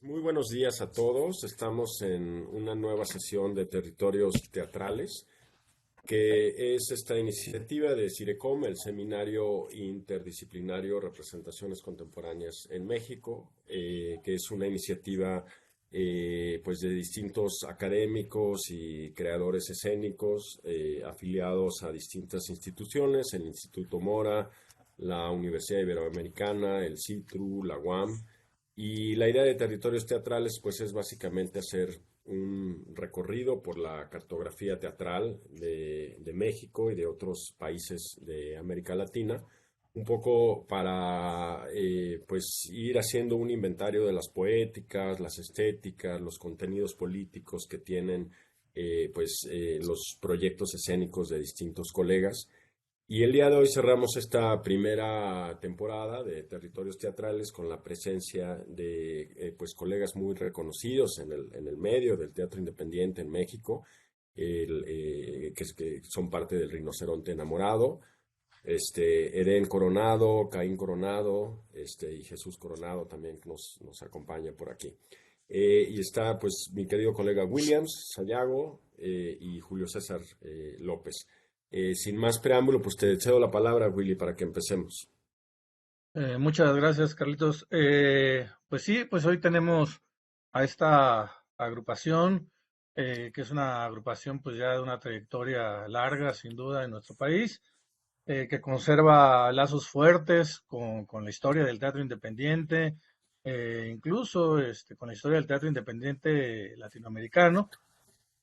Muy buenos días a todos. Estamos en una nueva sesión de territorios teatrales, que es esta iniciativa de CIRECOM, el Seminario Interdisciplinario Representaciones Contemporáneas en México, que es una iniciativa pues de distintos académicos y creadores escénicos afiliados a distintas instituciones, el Instituto Mora, la Universidad Iberoamericana, el CITRU, la UAM. Y la idea de territorios teatrales, pues, es básicamente hacer un recorrido por la cartografía teatral de México y de otros países de América Latina, un poco para, pues, ir haciendo un inventario de las poéticas, las estéticas, los contenidos políticos que tienen, los proyectos escénicos de distintos colegas. Y el día de hoy cerramos esta primera temporada de Territorios Teatrales con la presencia de pues colegas muy reconocidos en el medio del teatro independiente en México, que son parte del Rinoceronte Enamorado, Eden Coronado, Caín Coronado, y Jesús Coronado también que nos acompaña por aquí. Y está pues mi querido colega Williams Sayago y Julio César López. Sin más preámbulo, pues te cedo la palabra, Willy, para que empecemos. Muchas gracias, Carlitos. Pues sí, pues hoy tenemos a esta agrupación, que es una agrupación pues ya de una trayectoria larga, sin duda, en nuestro país, que conserva lazos fuertes con la historia del teatro independiente, incluso con la historia del teatro independiente latinoamericano.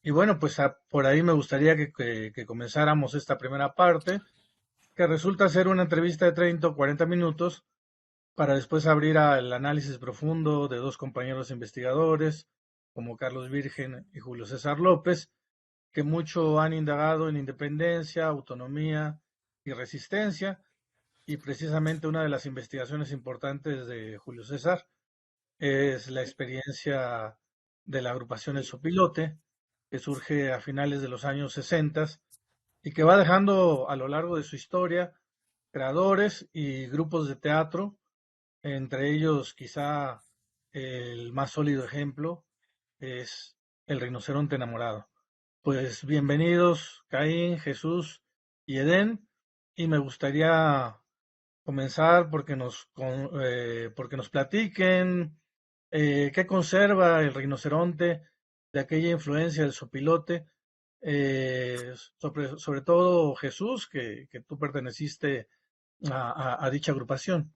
Y bueno, pues por ahí me gustaría que comenzáramos esta primera parte, que resulta ser una entrevista de 30 o 40 minutos para después abrir al análisis profundo de dos compañeros investigadores, como Carlos Virgen y Julio César López, que mucho han indagado en independencia, autonomía y resistencia, y precisamente una de las investigaciones importantes de Julio César es la experiencia de la agrupación El Sopilote, que surge a finales de los años 60 y que va dejando a lo largo de su historia creadores y grupos de teatro, entre ellos, quizá el más sólido ejemplo es el rinoceronte enamorado. Pues bienvenidos, Caín, Jesús y Edén, y me gustaría comenzar porque nos platiquen qué conserva el rinoceronte de aquella influencia del sopilote, sobre todo Jesús, que tú perteneciste a dicha agrupación.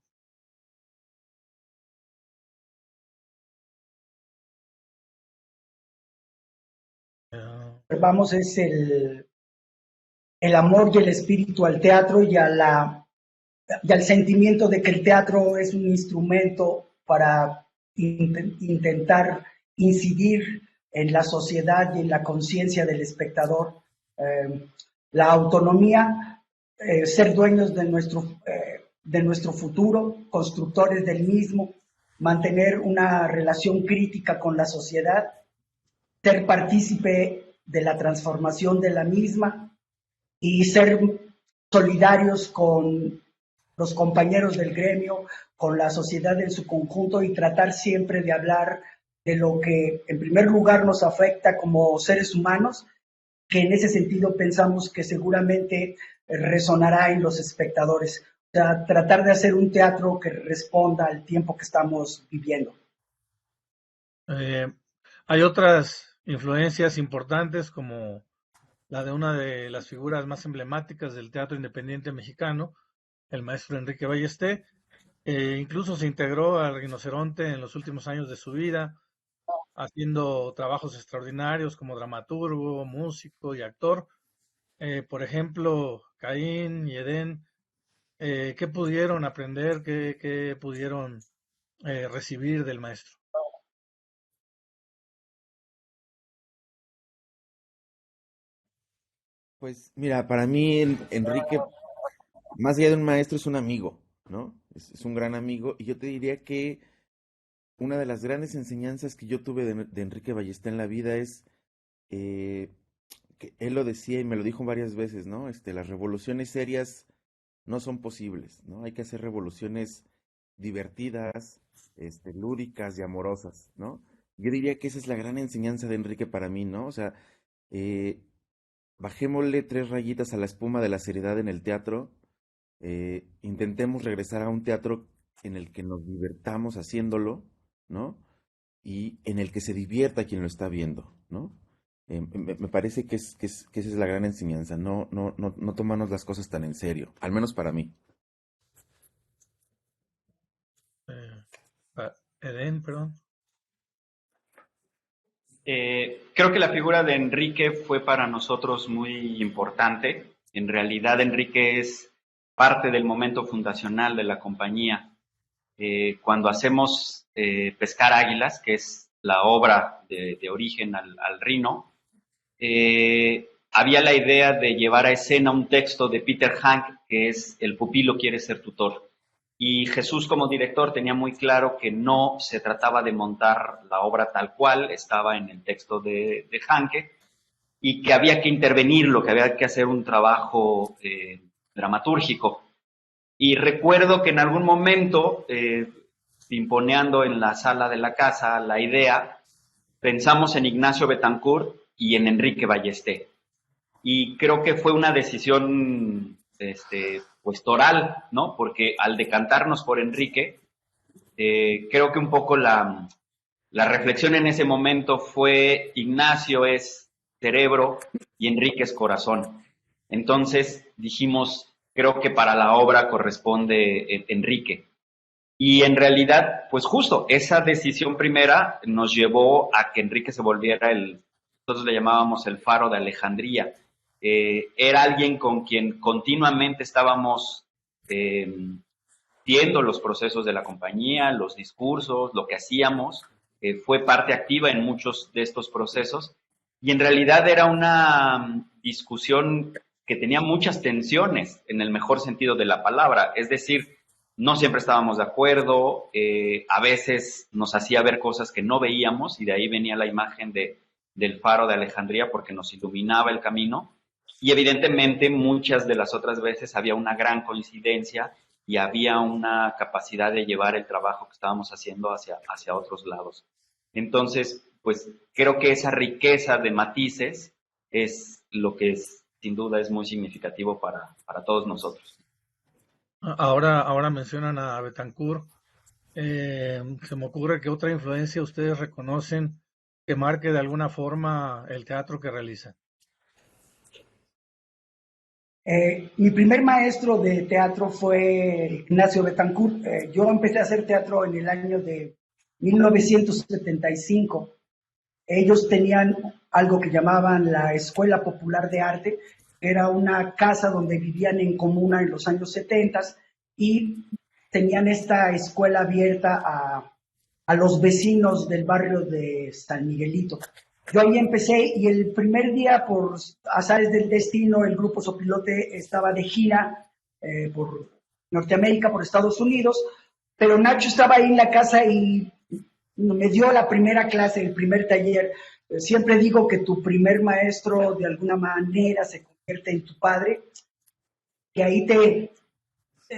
Ah, Vamos, es el amor y el espíritu al teatro y al sentimiento de que el teatro es un instrumento para intentar incidir en la sociedad y en la conciencia del espectador. Eh, la autonomía, ser dueños de nuestro futuro, constructores del mismo, mantener una relación crítica con la sociedad, ser partícipe de la transformación de la misma y ser solidarios con los compañeros del gremio, con la sociedad en su conjunto y tratar siempre de hablar de lo que en primer lugar nos afecta como seres humanos, que en ese sentido pensamos que seguramente resonará en los espectadores. O sea, tratar de hacer un teatro que responda al tiempo que estamos viviendo. Eh, Hay otras influencias importantes como la de una de las figuras más emblemáticas del teatro independiente mexicano, el maestro Enrique Ballesté. Incluso se integró al Rinoceronte en los últimos años de su vida, haciendo trabajos extraordinarios como dramaturgo, músico y actor. Por ejemplo, Caín y Edén, ¿qué pudieron aprender, qué pudieron recibir del maestro? Pues mira, para mí Enrique, más allá de un maestro, es un amigo, ¿no? Es un gran amigo. Y yo te diría que una de las grandes enseñanzas que yo tuve de Enrique Ballester en la vida es eh, que él lo decía y me lo dijo varias veces, ¿no? Las revoluciones serias no son posibles, ¿no? Hay que hacer revoluciones divertidas, lúdicas y amorosas, ¿no? Yo diría que esa es la gran enseñanza de Enrique para mí, ¿no? O sea, eh, bajémosle 3 rayitas a la espuma de la seriedad en el teatro, intentemos regresar a un teatro en el que nos divertamos haciéndolo, ¿no? Y en el que se divierta quien lo está viendo, ¿no? Me parece que esa es la gran enseñanza, no tomarnos las cosas tan en serio, al menos para mí. Eden, perdón. Creo que la figura de Enrique fue para nosotros muy importante. En realidad, Enrique es parte del momento fundacional de la compañía. Cuando hacemos Pescar Águilas, que es la obra de origen al Rino, había la idea de llevar a escena un texto de Peter Hank, que es El pupilo quiere ser tutor. Y Jesús, como director, tenía muy claro que no se trataba de montar la obra tal cual estaba en el texto de Hanke, y que había que intervenirlo, que había que hacer un trabajo dramatúrgico. Y recuerdo que en algún momento, pimponeando en la sala de la casa la idea, pensamos en Ignacio Betancourt y en Enrique Ballesté. Y creo que fue una decisión pues toral, ¿no? Porque al decantarnos por Enrique, creo que un poco la reflexión en ese momento fue: Ignacio es cerebro y Enrique es corazón. Entonces dijimos, creo que para la obra corresponde Enrique. Y en realidad, pues justo, esa decisión primera nos llevó a que Enrique se volviera nosotros le llamábamos el faro de Alejandría. Era alguien con quien continuamente estábamos viendo los procesos de la compañía, los discursos, lo que hacíamos. Fue parte activa en muchos de estos procesos, y en realidad era una discusión que tenía muchas tensiones en el mejor sentido de la palabra. Es decir, no siempre estábamos de acuerdo, a veces nos hacía ver cosas que no veíamos, y de ahí venía la imagen del faro de Alejandría, porque nos iluminaba el camino. Y evidentemente muchas de las otras veces había una gran coincidencia y había una capacidad de llevar el trabajo que estábamos haciendo hacia otros lados. Entonces, pues creo que esa riqueza de matices es lo que sin duda es muy significativo para todos nosotros. Ahora mencionan a Betancourt. Se me ocurre que otra influencia ustedes reconocen que marque de alguna forma el teatro que realizan. Mi primer maestro de teatro fue Ignacio Betancourt. Yo empecé a hacer teatro en el año de 1975. Ellos tenían algo que llamaban la Escuela Popular de Arte, que era una casa donde vivían en comuna en los años 70, y tenían esta escuela abierta a los vecinos del barrio de San Miguelito. Yo ahí empecé, y el primer día, por azares del destino, el grupo Sopilote estaba de gira por Norteamérica, por Estados Unidos, pero Nacho estaba ahí en la casa y me dio la primera clase, el primer taller. Siempre digo que tu primer maestro de alguna manera se convierte en tu padre, que ahí te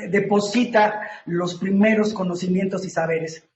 deposita los primeros conocimientos y saberes.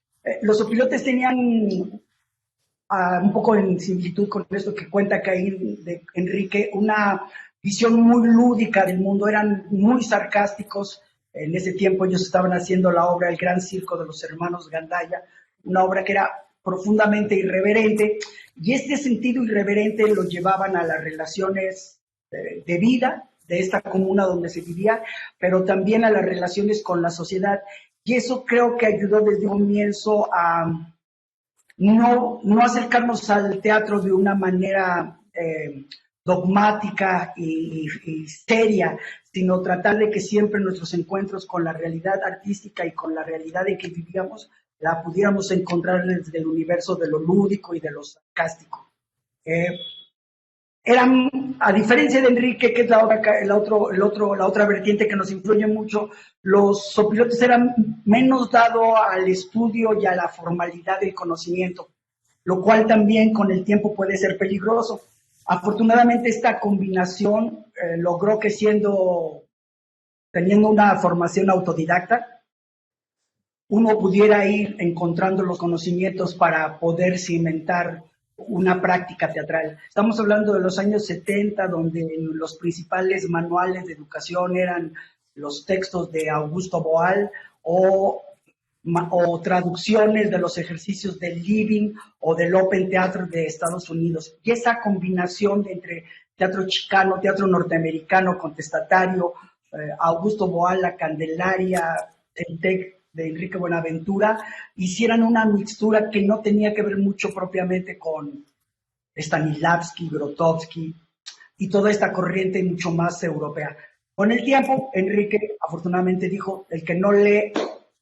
Los Sopilotes tenían, un poco en similitud con esto que cuenta Caín de Enrique, una visión muy lúdica del mundo. Eran muy sarcásticos. En ese tiempo ellos estaban haciendo la obra El Gran Circo de los Hermanos Gandaya, una obra que era profundamente irreverente, y este sentido irreverente lo llevaban a las relaciones de vida de esta comuna donde se vivía, pero también a las relaciones con la sociedad. Y eso creo que ayudó desde un comienzo a no acercarnos al teatro de una manera dogmática y seria, sino tratar de que siempre nuestros encuentros con la realidad artística y con la realidad en que vivíamos la pudiéramos encontrar desde el universo de lo lúdico y de lo sarcástico. Eran, a diferencia de Enrique, que es la otra vertiente que nos influye mucho, los Sopilotes eran menos dados al estudio y a la formalidad del conocimiento, lo cual también con el tiempo puede ser peligroso. Afortunadamente esta combinación logró que, teniendo una formación autodidacta, uno pudiera ir encontrando los conocimientos para poder cimentar una práctica teatral. Estamos hablando de los años 70, donde los principales manuales de educación eran los textos de Augusto Boal o traducciones de los ejercicios del Living o del Open Theatre de Estados Unidos. Y esa combinación de entre teatro chicano, teatro norteamericano, contestatario, Augusto Boal, La Candelaria, el TEC de Enrique Buenaventura, hicieran una mixtura que no tenía que ver mucho propiamente con Stanislavski, Grotowski y toda esta corriente mucho más europea. Con el tiempo, Enrique afortunadamente dijo, el que no lee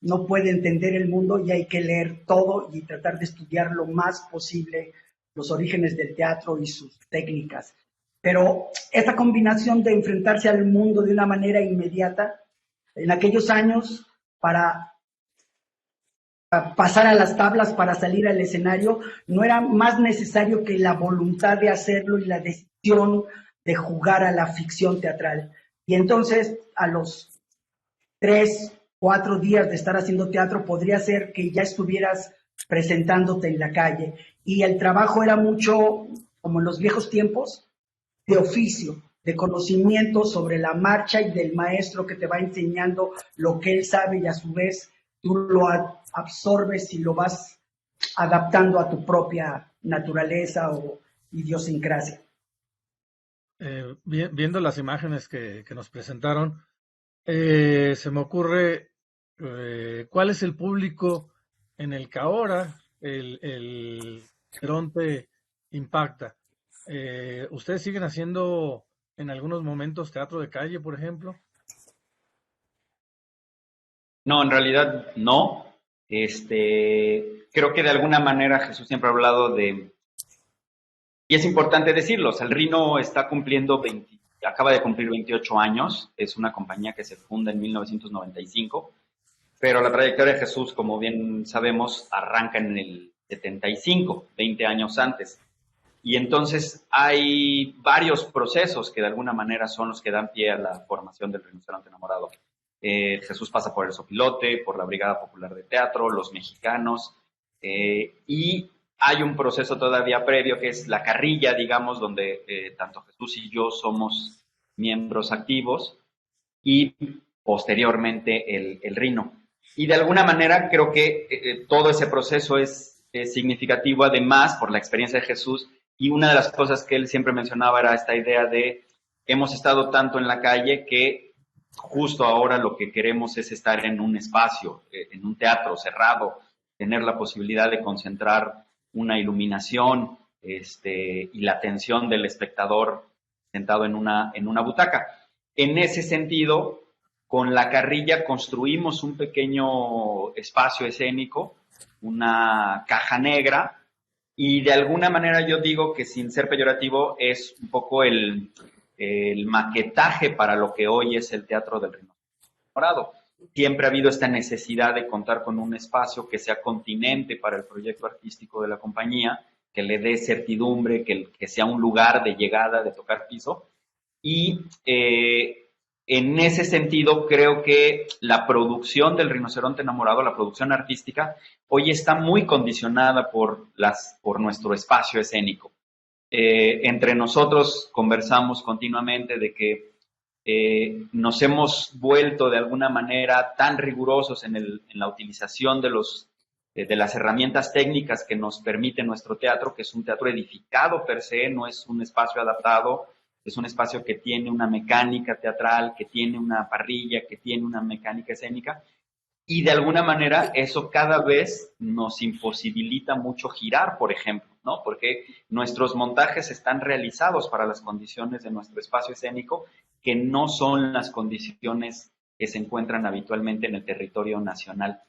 no puede entender el mundo y hay que leer todo y tratar de estudiar lo más posible los orígenes del teatro y sus técnicas. Pero esta combinación de enfrentarse al mundo de una manera inmediata, en aquellos años, para pasar a las tablas, para salir al escenario, no era más necesario que la voluntad de hacerlo y la decisión de jugar a la ficción teatral. Y entonces, a los 3-4 días de estar haciendo teatro, podría ser que ya estuvieras presentándote en la calle. Y el trabajo era mucho, como en los viejos tiempos, de oficio, de conocimiento sobre la marcha y del maestro que te va enseñando lo que él sabe y a su vez tú lo absorbes y lo vas adaptando a tu propia naturaleza o idiosincrasia. Viendo las imágenes que nos presentaron, se me ocurre cuál es el público en el que ahora el Geronte impacta. ¿Ustedes siguen haciendo en algunos momentos teatro de calle, por ejemplo? No, en realidad no. Creo que de alguna manera Jesús siempre ha hablado de, y es importante decirlo, o sea, el Rhino está cumpliendo acaba de cumplir 28 años, es una compañía que se funda en 1995, pero la trayectoria de Jesús, como bien sabemos, arranca en el 75, 20 años antes. Y entonces hay varios procesos que de alguna manera son los que dan pie a la formación del Rinoceronte Enamorado. Jesús pasa por el Sopilote, por la Brigada Popular de Teatro, los mexicanos, y hay un proceso todavía previo que es la carrilla, digamos, donde tanto Jesús y yo somos miembros activos, y posteriormente el Rino. Y de alguna manera creo que todo ese proceso es significativo además por la experiencia de Jesús, y una de las cosas que él siempre mencionaba era esta idea de hemos estado tanto en la calle que justo ahora lo que queremos es estar en un espacio, en un teatro cerrado, tener la posibilidad de concentrar una iluminación y la atención del espectador sentado en una butaca. En ese sentido, con la carrilla construimos un pequeño espacio escénico, una caja negra, y de alguna manera yo digo que sin ser peyorativo es un poco el maquetaje para lo que hoy es el Teatro del Rinoceronte Enamorado. Siempre ha habido esta necesidad de contar con un espacio que sea continente para el proyecto artístico de la compañía, que le dé certidumbre, que sea un lugar de llegada, de tocar piso. Y en ese sentido creo que la producción del Rinoceronte Enamorado, la producción artística, hoy está muy condicionada por nuestro espacio escénico. Entre nosotros conversamos continuamente de que nos hemos vuelto de alguna manera tan rigurosos en la utilización de las herramientas técnicas que nos permite nuestro teatro, que es un teatro edificado per se, no es un espacio adaptado, es un espacio que tiene una mecánica teatral, que tiene una parrilla, que tiene una mecánica escénica, y de alguna manera eso cada vez nos imposibilita mucho girar, por ejemplo, ¿no? Porque nuestros montajes están realizados para las condiciones de nuestro espacio escénico, que no son las condiciones que se encuentran habitualmente en el territorio nacional.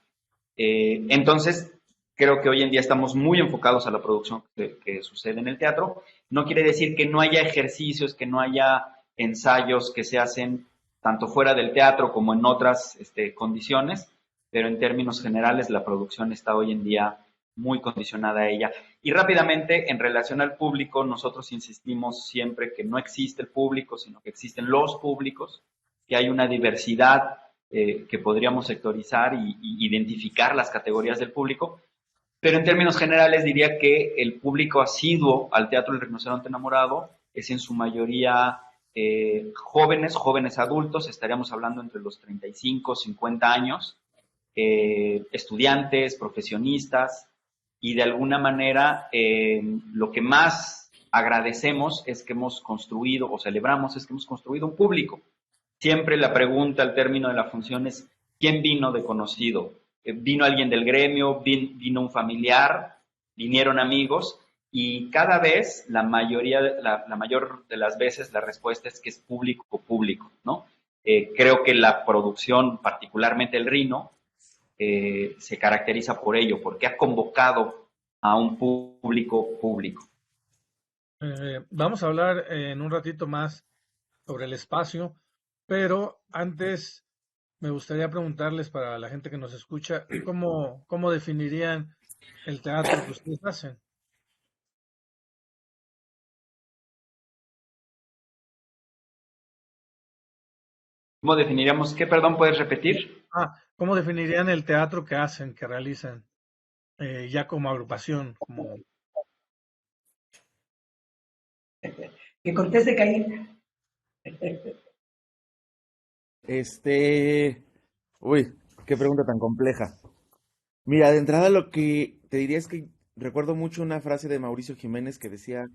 Entonces, creo que hoy en día estamos muy enfocados a la producción que sucede en el teatro. No quiere decir que no haya ejercicios, que no haya ensayos que se hacen tanto fuera del teatro como en otras condiciones, pero en términos generales la producción está hoy en día muy condicionada a ella. Y rápidamente, en relación al público, nosotros insistimos siempre que no existe el público, sino que existen los públicos, que hay una diversidad que podríamos sectorizar y identificar las categorías del público. Pero en términos generales diría que el público asiduo al Teatro El Rinoceronte Enamorado es en su mayoría jóvenes adultos, estaríamos hablando entre los 35, 50 años, estudiantes, profesionistas, y de alguna manera lo que más agradecemos es que hemos construido, o celebramos, es que hemos construido un público. Siempre la pregunta al término de la función es, ¿quién vino de conocido? ¿Vino alguien del gremio? ¿Vino un familiar? ¿Vinieron amigos? Y cada vez, la mayor de las veces, la respuesta es que es público, ¿no? Creo que la producción, particularmente el Rino, se caracteriza por ello, porque ha convocado a un público. Vamos a hablar en un ratito más sobre el espacio, pero antes me gustaría preguntarles para la gente que nos escucha, ¿cómo definirían el teatro que ustedes hacen? ¿Cómo definiríamos qué? Perdón, ¿puedes repetir? ¿Cómo definirían el teatro que hacen, que realizan, ya como agrupación? Que conteste, Caín. Uy, qué pregunta tan compleja. Mira, de entrada lo que te diría es que recuerdo mucho una frase de Mauricio Jiménez que decía,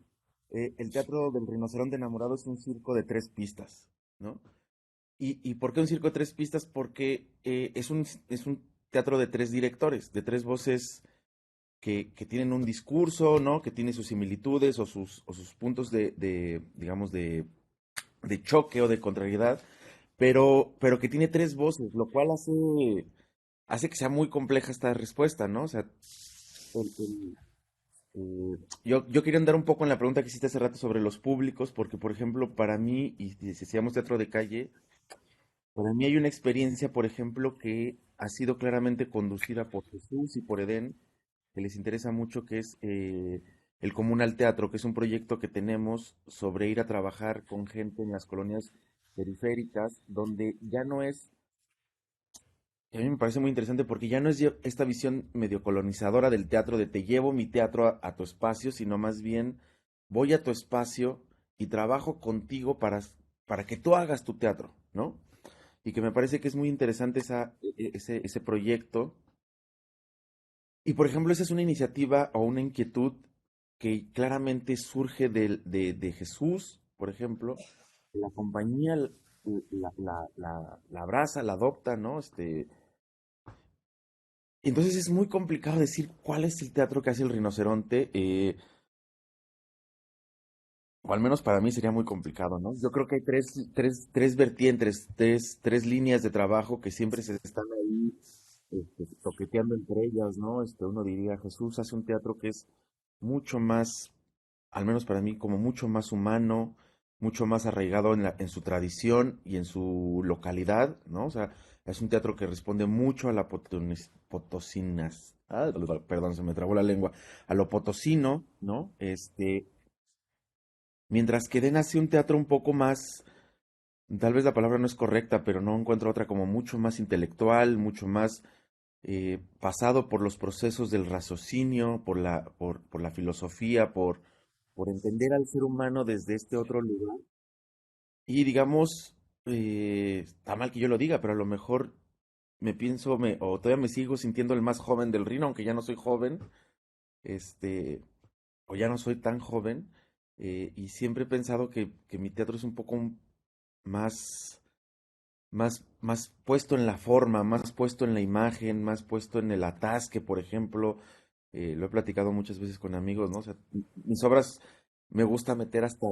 el Teatro del Rinoceronte Enamorado es un circo de 3 pistas, ¿no? ¿Y por qué un circo de 3 pistas? Porque es un teatro de 3 directores, de 3 voces que tienen un discurso, ¿no? Que tiene sus similitudes o sus puntos digamos, de choque o de contrariedad, pero que tiene 3 voces, lo cual hace que sea muy compleja esta respuesta, ¿no? O sea, el- el- yo quería andar un poco en la pregunta que hiciste hace rato sobre los públicos, porque, por ejemplo, para mí, y si decíamos teatro de calle, para mí hay una experiencia, por ejemplo, que ha sido claramente conducida por Jesús y por Edén, que les interesa mucho, que es el Comunal Teatro, que es un proyecto que tenemos sobre ir a trabajar con gente en las colonias periféricas, donde ya no es, y a mí me parece muy interesante porque ya no es esta visión medio colonizadora del teatro, de te llevo mi teatro a tu espacio, sino más bien voy a tu espacio y trabajo contigo para que tú hagas tu teatro, ¿no? Y que me parece que es muy interesante ese proyecto. Y por ejemplo, esa es una iniciativa o una inquietud que claramente surge de Jesús, por ejemplo. La compañía la abraza, la adopta, ¿no? Entonces es muy complicado decir cuál es el teatro que hace el rinoceronte, o al menos para mí sería muy complicado, ¿no? Yo creo que hay tres vertientes, tres líneas de trabajo que siempre se están ahí toqueteando entre ellas, ¿no? Uno diría, Jesús hace un teatro que es mucho más, al menos para mí, como mucho más humano, mucho más arraigado en su tradición y en su localidad, ¿no? O sea, es un teatro que responde mucho a la potosinas, perdón, se me trabó la lengua, a lo potosino, ¿no? Mientras que Den hace un teatro un poco más, tal vez la palabra no es correcta, pero no encuentro otra, como mucho más intelectual, mucho más pasado por los procesos del raciocinio, por la filosofía, por entender al ser humano desde este otro lugar. Y digamos, está mal que yo lo diga, pero a lo mejor o todavía me sigo sintiendo el más joven del Rino, aunque ya no soy joven, este, o ya no soy tan joven, y siempre he pensado que mi teatro es un poco más más puesto en la forma, más puesto en la imagen, más puesto en el atasque, por ejemplo. Lo he platicado muchas veces con amigos, ¿no? O sea, mis obras me gusta meter hasta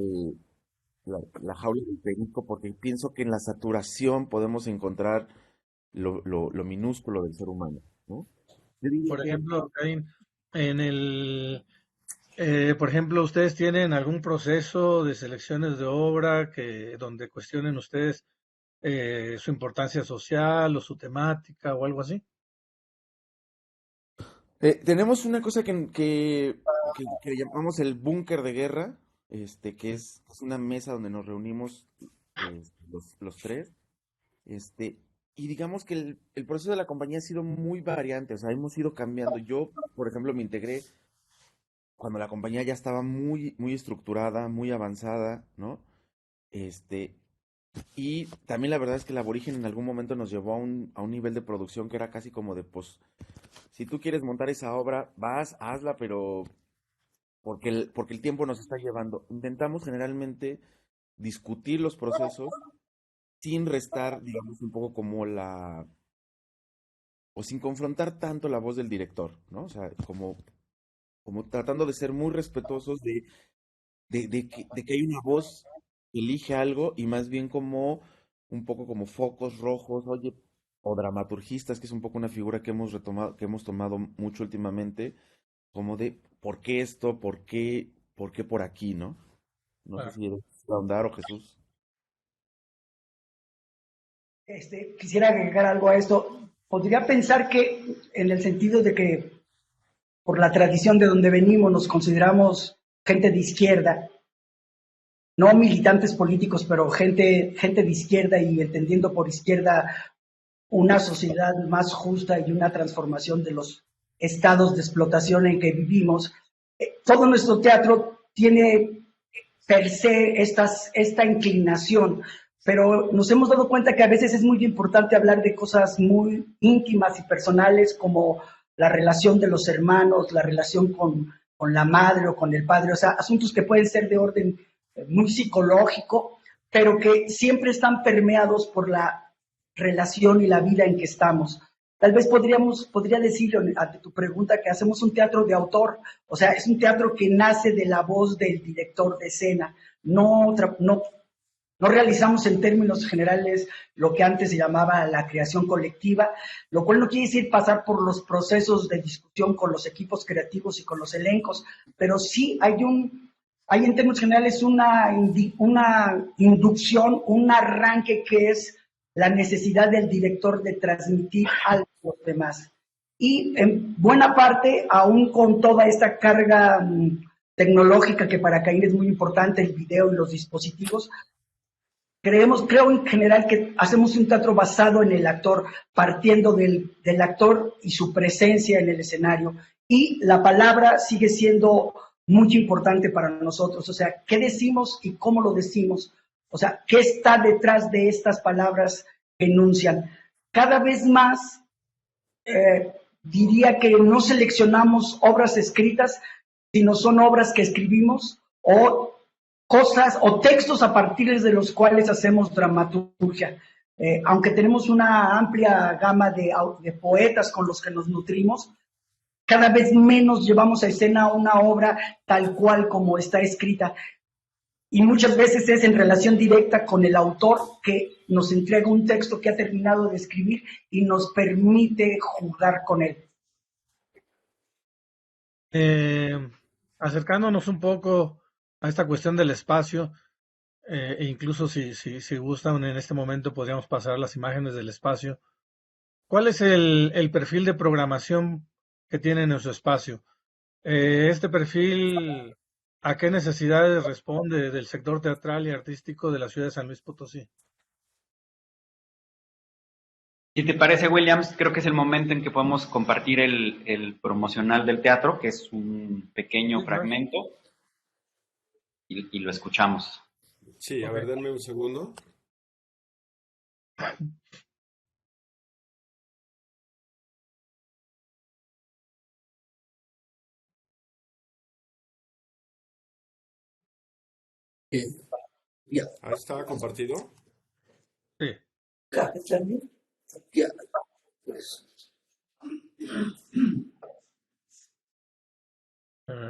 la jaula del técnico porque pienso que en la saturación podemos encontrar lo minúsculo del ser humano, ¿no? Yo diría Por que ejemplo, Caín, en por ejemplo, ¿ustedes tienen algún proceso de selecciones de obra donde cuestionen ustedes su importancia social o su temática o algo así? tenemos una cosa que llamamos el búnker de guerra, que es una mesa donde nos reunimos los tres. Este, y digamos que el proceso de la compañía ha sido muy variante, o sea, hemos ido cambiando. Yo, por ejemplo, me integré cuando la compañía ya estaba muy, muy estructurada, muy avanzada, ¿no? Este, y también la verdad es que el Aborigen en algún momento nos llevó a un nivel de producción que era casi como de, pues, si tú quieres montar esa obra, vas, hazla, pero porque el tiempo nos está llevando. Intentamos generalmente discutir los procesos sin restar, digamos, un poco como o sin confrontar tanto la voz del director, ¿no? O sea, como tratando de ser muy respetuosos de que hay una voz que elige algo y más bien como un poco como focos rojos, oye, o dramaturgistas, que es un poco una figura que hemos retomado, que hemos tomado mucho últimamente, como de ¿por qué esto? Por qué por aquí, ¿no? No sé Claro. si eres ahondar o Jesús. Quisiera agregar algo a esto. Podría pensar que en el sentido de que por la tradición de donde venimos nos consideramos gente de izquierda, no militantes políticos, pero gente de izquierda y entendiendo por izquierda una sociedad más justa y una transformación de los estados de explotación en que vivimos. Todo nuestro teatro tiene per se esta inclinación, pero nos hemos dado cuenta que a veces es muy importante hablar de cosas muy íntimas y personales como la relación de los hermanos, la relación con la madre o con el padre, o sea, asuntos que pueden ser de orden muy psicológico, pero que siempre están permeados por la relación y la vida en que estamos. Tal vez podría decir ante tu pregunta que hacemos un teatro de autor, o sea, es un teatro que nace de la voz del director de escena. No realizamos en términos generales lo que antes se llamaba la creación colectiva, lo cual no quiere decir pasar por los procesos de discusión con los equipos creativos y con los elencos, pero sí hay en términos generales una inducción, un arranque que es la necesidad del director de transmitir algo a los demás. Y en buena parte, aún con toda esta carga tecnológica que para Caín es muy importante, el video y los dispositivos, creo en general que hacemos un teatro basado en el actor, partiendo del actor y su presencia en el escenario. Y la palabra sigue siendo muy importante para nosotros. O sea, ¿qué decimos y cómo lo decimos? O sea, ¿qué está detrás de estas palabras que enuncian? Cada vez más diría que no seleccionamos obras escritas, sino son obras que escribimos o cosas o textos a partir de los cuales hacemos dramaturgia. Aunque tenemos una amplia gama de poetas con los que nos nutrimos, cada vez menos llevamos a escena una obra tal cual como está escrita. Y muchas veces es en relación directa con el autor que nos entrega un texto que ha terminado de escribir y nos permite jugar con él. Acercándonos un poco a esta cuestión del espacio, e incluso si gustan en este momento podríamos pasar las imágenes del espacio. ¿Cuál es el perfil de programación que tienen en su espacio? Este perfil, ¿a qué necesidades responde del sector teatral y artístico de la ciudad de San Luis Potosí? Si te parece, Williams, creo que es el momento en que podemos compartir el promocional del teatro, que es un pequeño Sí, claro. fragmento, y lo escuchamos. Sí, a ver, Ok. denme un segundo. Ahí está compartido. Sí.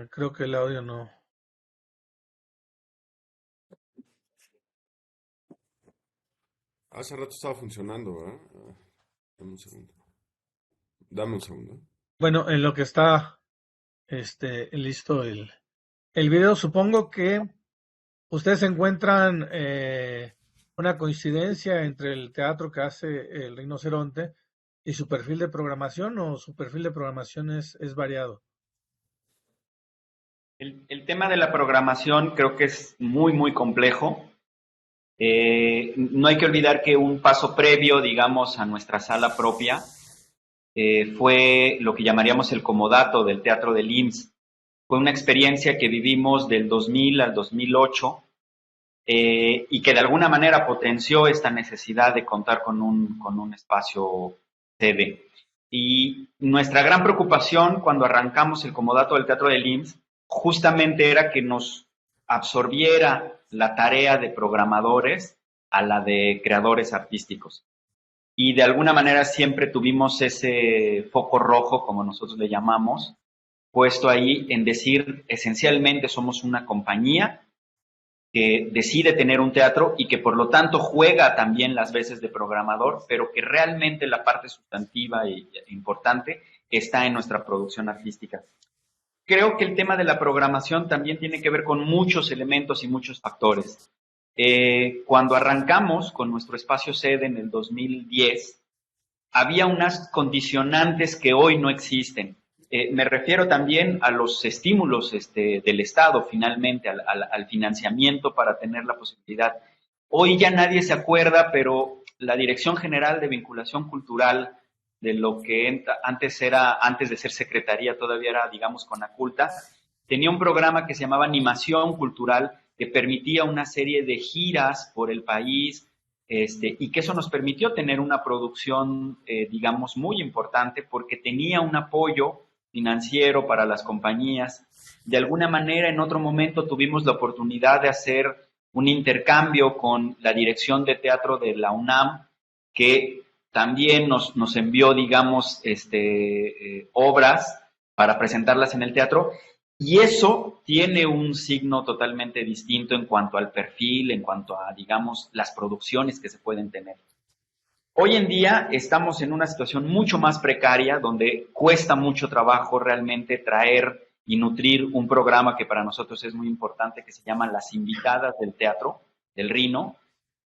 Creo que el audio no. Hace rato estaba funcionando, ¿verdad? Dame un segundo. Dame un segundo. Bueno, en lo que está listo el video, supongo que ustedes encuentran una coincidencia entre el teatro que hace el Rinoceronte y su perfil de programación, o su perfil de programación es variado. El tema de la programación creo que es muy, muy complejo. No hay que olvidar que un paso previo, digamos, a nuestra sala propia fue lo que llamaríamos el comodato del Teatro del IMSS. Fue una experiencia que vivimos del 2000 al 2008 y que de alguna manera potenció esta necesidad de contar con un espacio sede. Y nuestra gran preocupación cuando arrancamos el comodato del Teatro del IMSS justamente era que nos absorbiera la tarea de programadores a la de creadores artísticos. Y de alguna manera siempre tuvimos ese foco rojo, como nosotros le llamamos, puesto ahí en decir, esencialmente somos una compañía que decide tener un teatro y que por lo tanto juega también las veces de programador, pero que realmente la parte sustantiva e importante está en nuestra producción artística. Creo que el tema de la programación también tiene que ver con muchos elementos y muchos factores. Cuando arrancamos con nuestro espacio sede en el 2010, había unas condicionantes que hoy no existen. Me refiero también a los estímulos del Estado, finalmente, al financiamiento para tener la posibilidad. Hoy ya nadie se acuerda, pero la Dirección General de Vinculación Cultural, de lo que antes de ser secretaría, todavía era, digamos, Conaculta, tenía un programa que se llamaba Animación Cultural, que permitía una serie de giras por el país, y que eso nos permitió tener una producción, digamos, muy importante, porque tenía un apoyo financiero para las compañías. De alguna manera, en otro momento tuvimos la oportunidad de hacer un intercambio con la dirección de teatro de la UNAM, que también nos envió, digamos, obras para presentarlas en el teatro, y eso tiene un signo totalmente distinto en cuanto al perfil, en cuanto a, digamos, las producciones que se pueden tener. Hoy en día estamos en una situación mucho más precaria, donde cuesta mucho trabajo realmente traer y nutrir un programa que para nosotros es muy importante, que se llama Las Invitadas del Teatro, del Rino,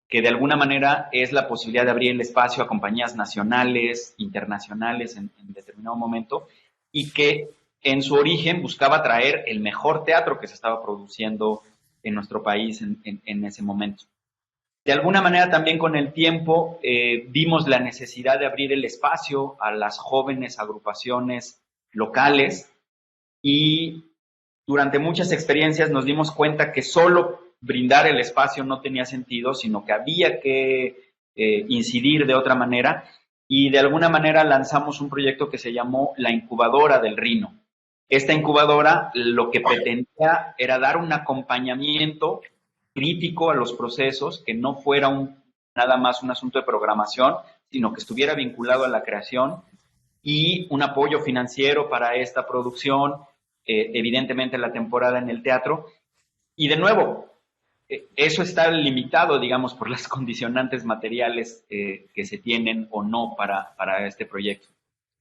que de alguna manera es la posibilidad de abrir el espacio a compañías nacionales, internacionales en determinado momento, y que en su origen buscaba traer el mejor teatro que se estaba produciendo en nuestro país en ese momento. De alguna manera también con el tiempo vimos la necesidad de abrir el espacio a las jóvenes agrupaciones locales, y durante muchas experiencias nos dimos cuenta que solo brindar el espacio no tenía sentido, sino que había que incidir de otra manera, y de alguna manera lanzamos un proyecto que se llamó la Incubadora del Rino. Esta incubadora lo que pretendía era dar un acompañamiento crítico a los procesos, que no fuera nada más un asunto de programación, sino que estuviera vinculado a la creación, y un apoyo financiero para esta producción, evidentemente la temporada en el teatro. Y de nuevo, eso está limitado, digamos, por las condicionantes materiales que se tienen o no para este proyecto.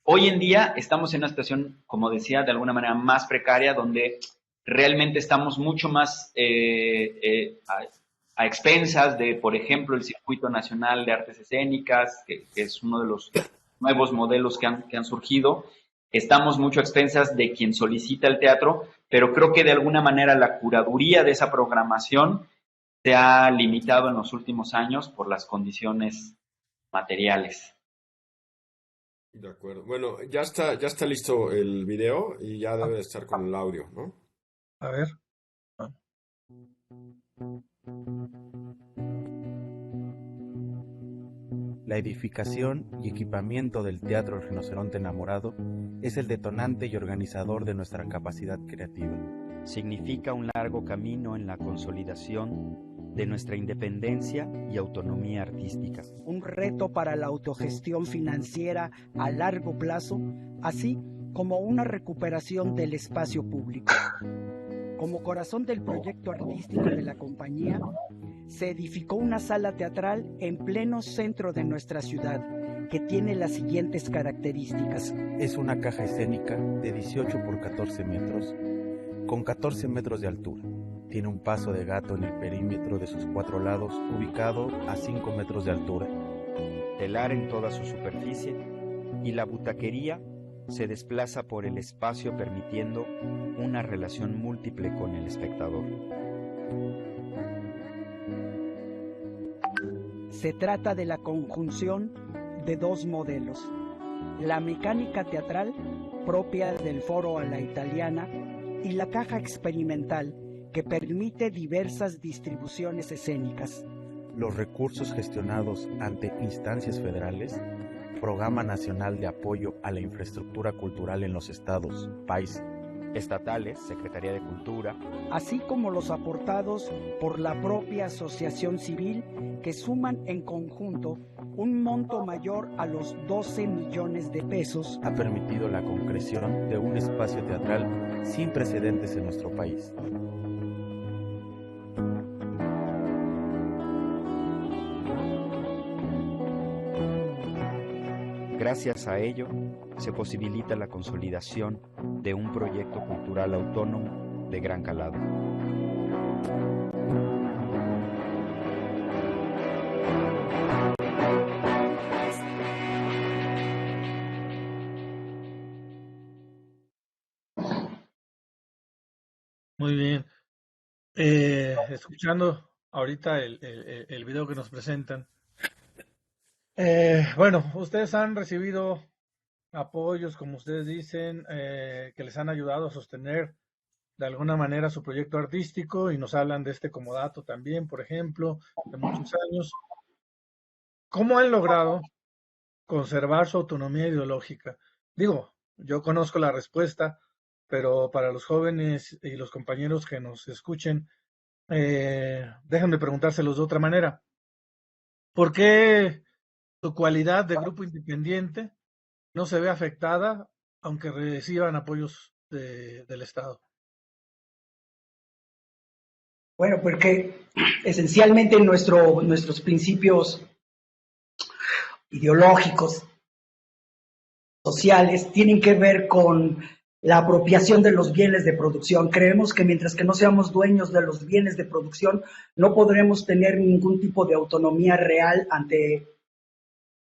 Hoy en día estamos en una situación, como decía, de alguna manera más precaria, donde realmente estamos mucho más a expensas de, por ejemplo, el Circuito Nacional de Artes Escénicas, que es uno de los nuevos modelos que han surgido. Estamos mucho a expensas de quien solicita el teatro, pero creo que de alguna manera la curaduría de esa programación se ha limitado en los últimos años por las condiciones materiales. De acuerdo. Bueno, ya está listo el video y ya debe de estar con el audio, ¿no? A ver. La edificación y equipamiento del Teatro El Rinoceronte Enamorado es el detonante y organizador de nuestra capacidad creativa. Significa un largo camino en la consolidación de nuestra independencia y autonomía artística. Un reto para la autogestión financiera a largo plazo, así como una recuperación del espacio público. Como corazón del proyecto artístico de la compañía, se edificó una sala teatral en pleno centro de nuestra ciudad, que tiene las siguientes características. Es una caja escénica de 18 por 14 metros, con 14 metros de altura. Tiene un paso de gato en el perímetro de sus 4 lados, ubicado a 5 metros de altura. Telar en toda su superficie, y la butaquería se desplaza por el espacio, permitiendo una relación múltiple con el espectador. Se trata de la conjunción de dos modelos: la mecánica teatral, propia del foro a la italiana, y la caja experimental, que permite diversas distribuciones escénicas. Los recursos gestionados ante instancias federales, Programa Nacional de Apoyo a la Infraestructura Cultural en los Estados, PAIS, estatales, Secretaría de Cultura, así como los aportados por la propia asociación civil, que suman en conjunto un monto mayor a los 12 millones de pesos, ha permitido la concreción de un espacio teatral sin precedentes en nuestro país. Gracias a ello, se posibilita la consolidación de un proyecto cultural autónomo de gran calado. Muy bien. Escuchando ahorita el video que nos presentan. Bueno, ustedes han recibido apoyos, como ustedes dicen, que les han ayudado a sostener de alguna manera su proyecto artístico, y nos hablan de este comodato también, por ejemplo, de muchos años. ¿Cómo han logrado conservar su autonomía ideológica? Digo, yo conozco la respuesta, pero para los jóvenes y los compañeros que nos escuchen, déjenme preguntárselos de otra manera. ¿Por qué su cualidad de grupo independiente no se ve afectada aunque reciban apoyos del Estado? Bueno, porque esencialmente nuestros principios ideológicos, sociales, tienen que ver con la apropiación de los bienes de producción. Creemos que mientras que no seamos dueños de los bienes de producción, no podremos tener ningún tipo de autonomía real ante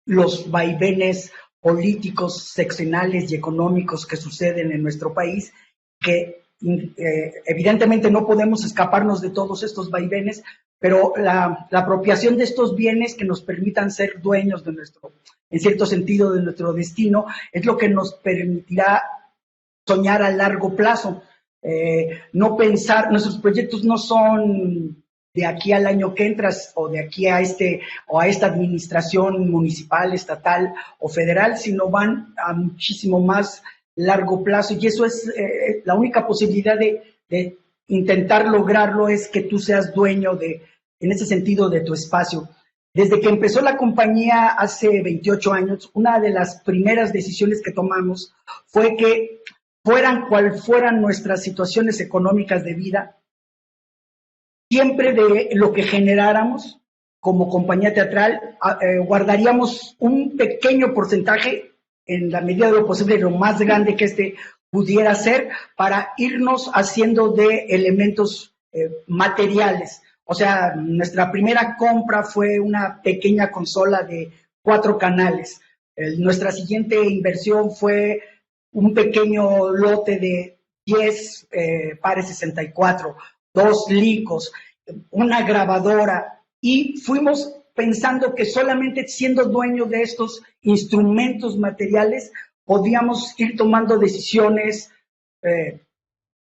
los vaivenes políticos, seccionales y económicos que suceden en nuestro país, que evidentemente no podemos escaparnos de todos estos vaivenes, pero la apropiación de estos bienes que nos permitan ser dueños de en cierto sentido, de nuestro destino, es lo que nos permitirá soñar a largo plazo. No pensar, nuestros proyectos no son de aquí al año que entras, o de aquí a esta administración municipal, estatal o federal, sino van a muchísimo más largo plazo, y eso es la única posibilidad de intentar lograrlo, es que tú seas dueño en ese sentido, de tu espacio. Desde que empezó la compañía hace 28 años, una de las primeras decisiones que tomamos fue que cual fueran nuestras situaciones económicas de vida, siempre de lo que generáramos como compañía teatral, guardaríamos un pequeño porcentaje, en la medida de lo posible, lo más grande que pudiera ser, para irnos haciendo de elementos materiales. O sea, nuestra primera compra fue una pequeña consola de 4 canales. Nuestra siguiente inversión fue un pequeño lote de 10 pares 64, 2 licos, una grabadora, y fuimos pensando que solamente siendo dueños de estos instrumentos materiales podíamos ir tomando decisiones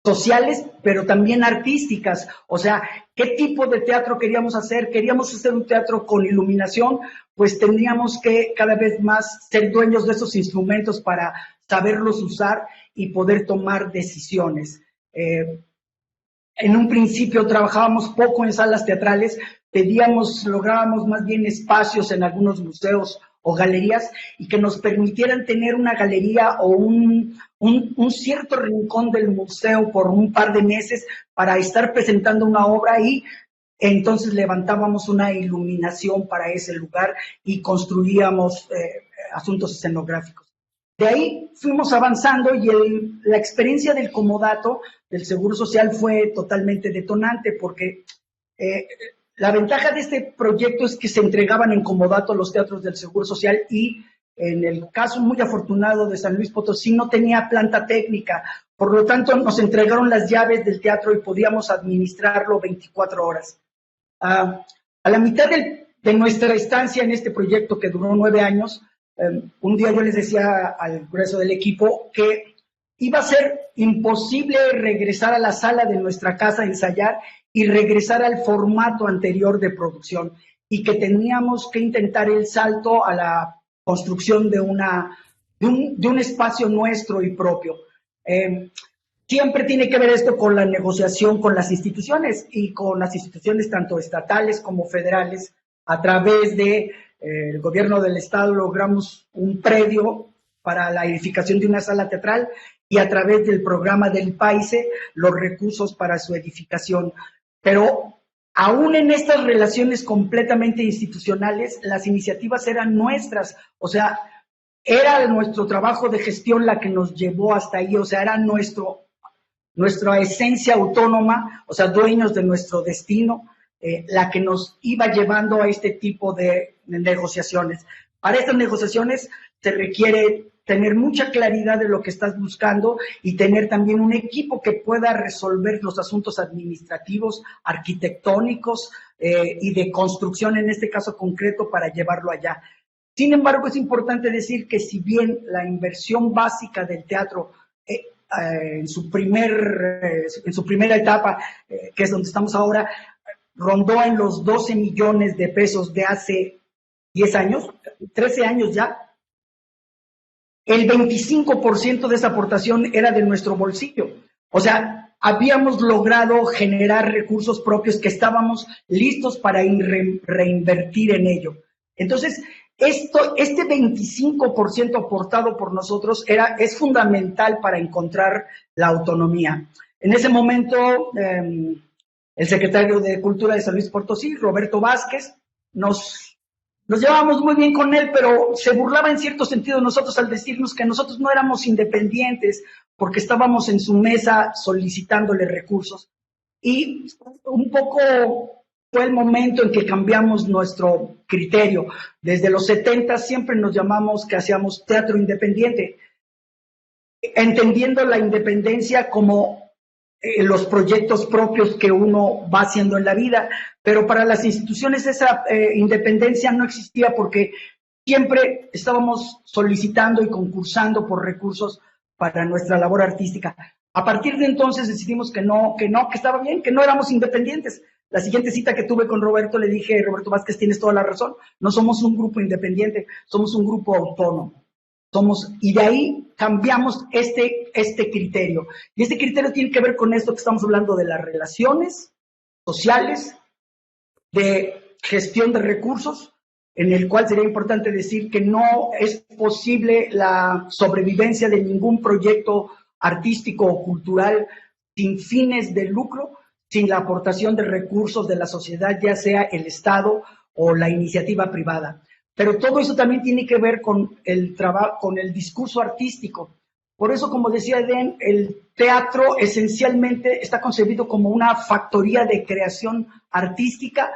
sociales, pero también artísticas. O sea, ¿qué tipo de teatro queríamos hacer? ¿Queríamos hacer un teatro con iluminación? Pues tendríamos que cada vez más ser dueños de esos instrumentos para saberlos usar y poder tomar decisiones. En un principio trabajábamos poco en salas teatrales, lográbamos más bien espacios en algunos museos o galerías, y que nos permitieran tener una galería o un cierto rincón del museo por un par de meses para estar presentando una obra, y entonces levantábamos una iluminación para ese lugar y construíamos asuntos escenográficos. De ahí fuimos avanzando, y la experiencia del comodato del Seguro Social fue totalmente detonante, porque la ventaja de este proyecto es que se entregaban en comodato los teatros del Seguro Social, y en el caso muy afortunado de San Luis Potosí no tenía planta técnica, por lo tanto nos entregaron las llaves del teatro y podíamos administrarlo 24 horas. A la mitad de nuestra estancia en este proyecto que duró 9 años, un día yo les decía al grueso del equipo que iba a ser imposible regresar a la sala de nuestra casa a ensayar y regresar al formato anterior de producción, y que teníamos que intentar el salto a la construcción de un espacio nuestro y propio. Siempre tiene que ver esto con la negociación con las instituciones, y con las instituciones tanto estatales como federales. A través de el gobierno del estado logramos un predio para la edificación de una sala teatral, y a través del programa del PAICE los recursos para su edificación. Pero aún en estas relaciones completamente institucionales, las iniciativas eran nuestras, o sea, era nuestro trabajo de gestión la que nos llevó hasta ahí, o sea, era nuestra esencia autónoma, o sea, dueños de nuestro destino, la que nos iba llevando a este tipo de negociaciones. Para estas negociaciones se requiere tener mucha claridad de lo que estás buscando y tener también un equipo que pueda resolver los asuntos administrativos, arquitectónicos y de construcción, en este caso concreto, para llevarlo allá. Sin embargo, es importante decir que si bien la inversión básica del teatro en su primera etapa, que es donde estamos ahora, rondó en los 12 millones de pesos de hace 10 años, 13 años ya, el 25% de esa aportación era de nuestro bolsillo. O sea, habíamos logrado generar recursos propios que estábamos listos para reinvertir en ello. Entonces, este 25% aportado por nosotros es fundamental para encontrar la autonomía. En ese momento, el secretario de Cultura de San Luis Potosí, Roberto Vázquez, nos llevábamos muy bien con él, pero se burlaba en cierto sentido de nosotros al decirnos que nosotros no éramos independientes porque estábamos en su mesa solicitándole recursos. Y un poco fue el momento en que cambiamos nuestro criterio. Desde los 70 siempre nos llamamos que hacíamos teatro independiente, entendiendo la independencia como los proyectos propios que uno va haciendo en la vida, pero para las instituciones esa independencia no existía porque siempre estábamos solicitando y concursando por recursos para nuestra labor artística. A partir de entonces decidimos que estaba bien, que no éramos independientes. La siguiente cita que tuve con Roberto le dije: Roberto Vázquez, tienes toda la razón, no somos un grupo independiente, somos un grupo autónomo. Y de ahí cambiamos este criterio. Y este criterio tiene que ver con esto que estamos hablando de las relaciones sociales, de gestión de recursos, en el cual sería importante decir que no es posible la sobrevivencia de ningún proyecto artístico o cultural sin fines de lucro, sin la aportación de recursos de la sociedad, ya sea el Estado o la iniciativa privada. Pero todo eso también tiene que ver con el discurso artístico. Por eso, como decía Eden, el teatro esencialmente está concebido como una factoría de creación artística,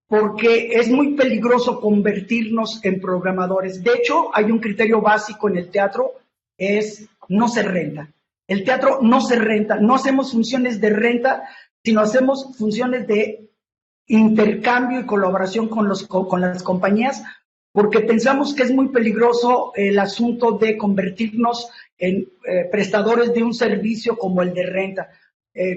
porque es muy peligroso convertirnos en programadores. De hecho, hay un criterio básico en el teatro, es no se renta. El teatro no se renta, no hacemos funciones de renta, sino hacemos funciones de intercambio y colaboración con las compañías, porque pensamos que es muy peligroso el asunto de convertirnos en prestadores de un servicio como el de renta.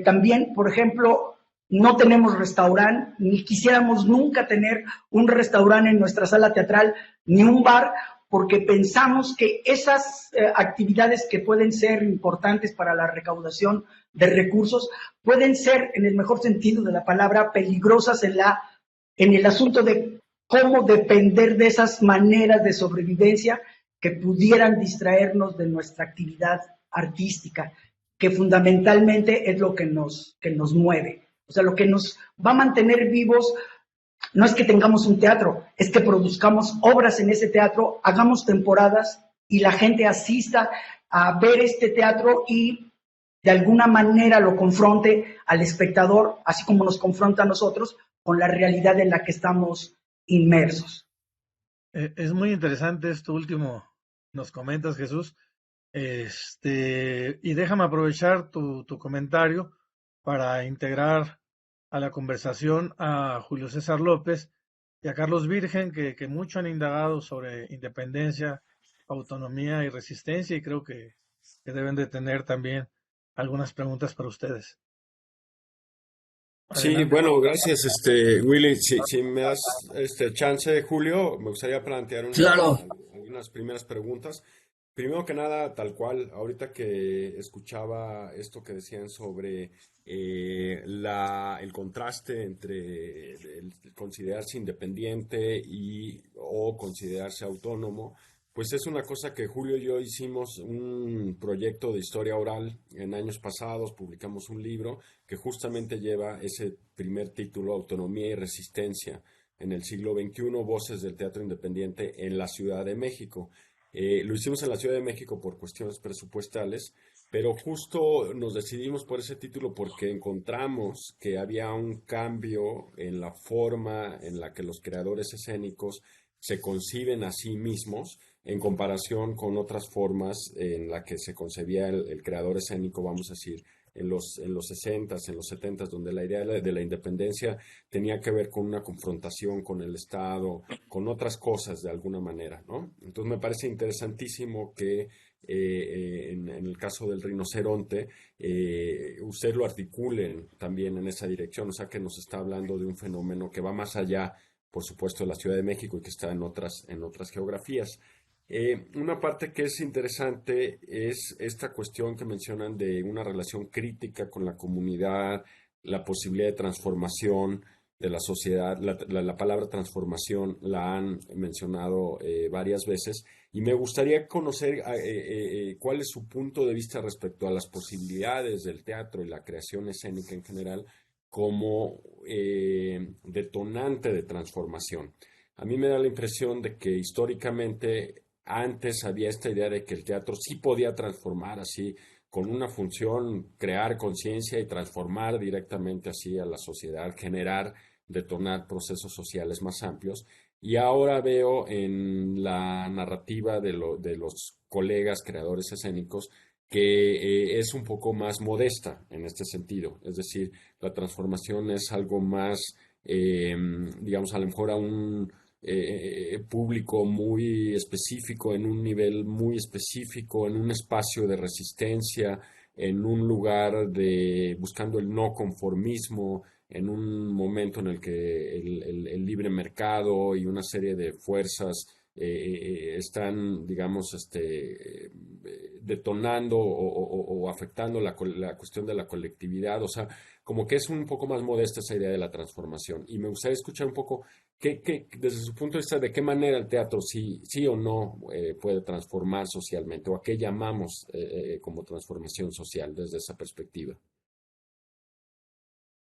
También, por ejemplo, no tenemos restaurante, ni quisiéramos nunca tener un restaurante en nuestra sala teatral, ni un bar, porque pensamos que esas actividades que pueden ser importantes para la recaudación de recursos pueden ser, en el mejor sentido de la palabra, peligrosas en el asunto de cómo depender de esas maneras de sobrevivencia que pudieran distraernos de nuestra actividad artística, que fundamentalmente es lo que nos mueve. O sea, lo que nos va a mantener vivos no es que tengamos un teatro, es que produzcamos obras en ese teatro, hagamos temporadas y la gente asista a ver este teatro y de alguna manera lo confronte al espectador, así como nos confronta a nosotros con la realidad en la que estamos inmersos. Es muy interesante esto último nos comentas, Jesús. Y déjame aprovechar tu comentario para integrar a la conversación a Julio César López, y a Carlos Virgen, que mucho han indagado sobre independencia, autonomía y resistencia, y creo que deben de tener también algunas preguntas para ustedes. Sí, Adelante. bueno, gracias, Willy. Si me das chance, Julio, me gustaría plantear Claro. algunas primeras preguntas. Primero que nada, tal cual, ahorita que escuchaba esto que decían sobre el contraste entre el considerarse independiente o considerarse autónomo, pues es una cosa que Julio y yo hicimos un proyecto de historia oral en años pasados, publicamos un libro que justamente lleva ese primer título, Autonomía y Resistencia en el siglo XXI, Voces del Teatro Independiente en la Ciudad de México. Lo hicimos en la Ciudad de México por cuestiones presupuestales, pero justo nos decidimos por ese título porque encontramos que había un cambio en la forma en la que los creadores escénicos se conciben a sí mismos en comparación con otras formas en la que se concebía el creador escénico, vamos a decir, en los 60s, en los 70s, donde la idea de la independencia tenía que ver con una confrontación con el Estado, con otras cosas de alguna manera, ¿no? Entonces me parece interesantísimo que en el caso del rinoceronte, usted lo articulen también en esa dirección, o sea que nos está hablando de un fenómeno que va más allá, por supuesto, de la Ciudad de México y que está en otras geografías. Una parte que es interesante es esta cuestión que mencionan de una relación crítica con la comunidad, la posibilidad de transformación de la sociedad. La palabra transformación la han mencionado varias veces y me gustaría conocer cuál es su punto de vista respecto a las posibilidades del teatro y la creación escénica en general como detonante de transformación. A mí me da la impresión de que históricamente antes había esta idea de que el teatro sí podía transformar así, con una función, crear conciencia y transformar directamente así a la sociedad, generar, detonar procesos sociales más amplios. Y ahora veo en la narrativa de los colegas creadores escénicos que es un poco más modesta en este sentido. Es decir, la transformación es algo más, digamos, a lo mejor a un público muy específico, en un nivel muy específico, en un espacio de resistencia, en un lugar de buscando el no conformismo, en un momento en el que el libre mercado y una serie de fuerzas están, digamos, detonando o afectando la cuestión de la colectividad. O sea, como que es un poco más modesta esa idea de la transformación. Y me gustaría escuchar un poco, desde su punto de vista, de qué manera el teatro sí o no puede transformar socialmente, o a qué llamamos como transformación social desde esa perspectiva.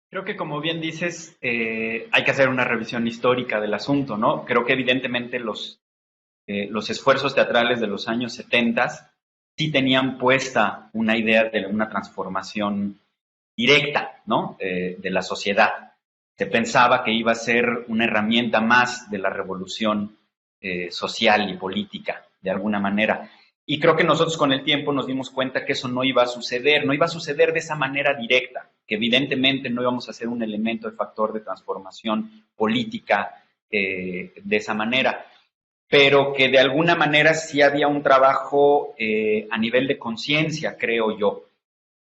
Creo que, como bien dices, hay que hacer una revisión histórica del asunto, ¿no? Creo que evidentemente los esfuerzos teatrales de los años 70 sí tenían puesta una idea de una transformación directa, ¿no? De la sociedad. Se pensaba que iba a ser una herramienta más de la revolución social y política, de alguna manera. Y creo que nosotros con el tiempo nos dimos cuenta que eso no iba a suceder de esa manera directa, que evidentemente no íbamos a ser un elemento de factor de transformación política de esa manera, pero que de alguna manera sí había un trabajo a nivel de conciencia, creo yo.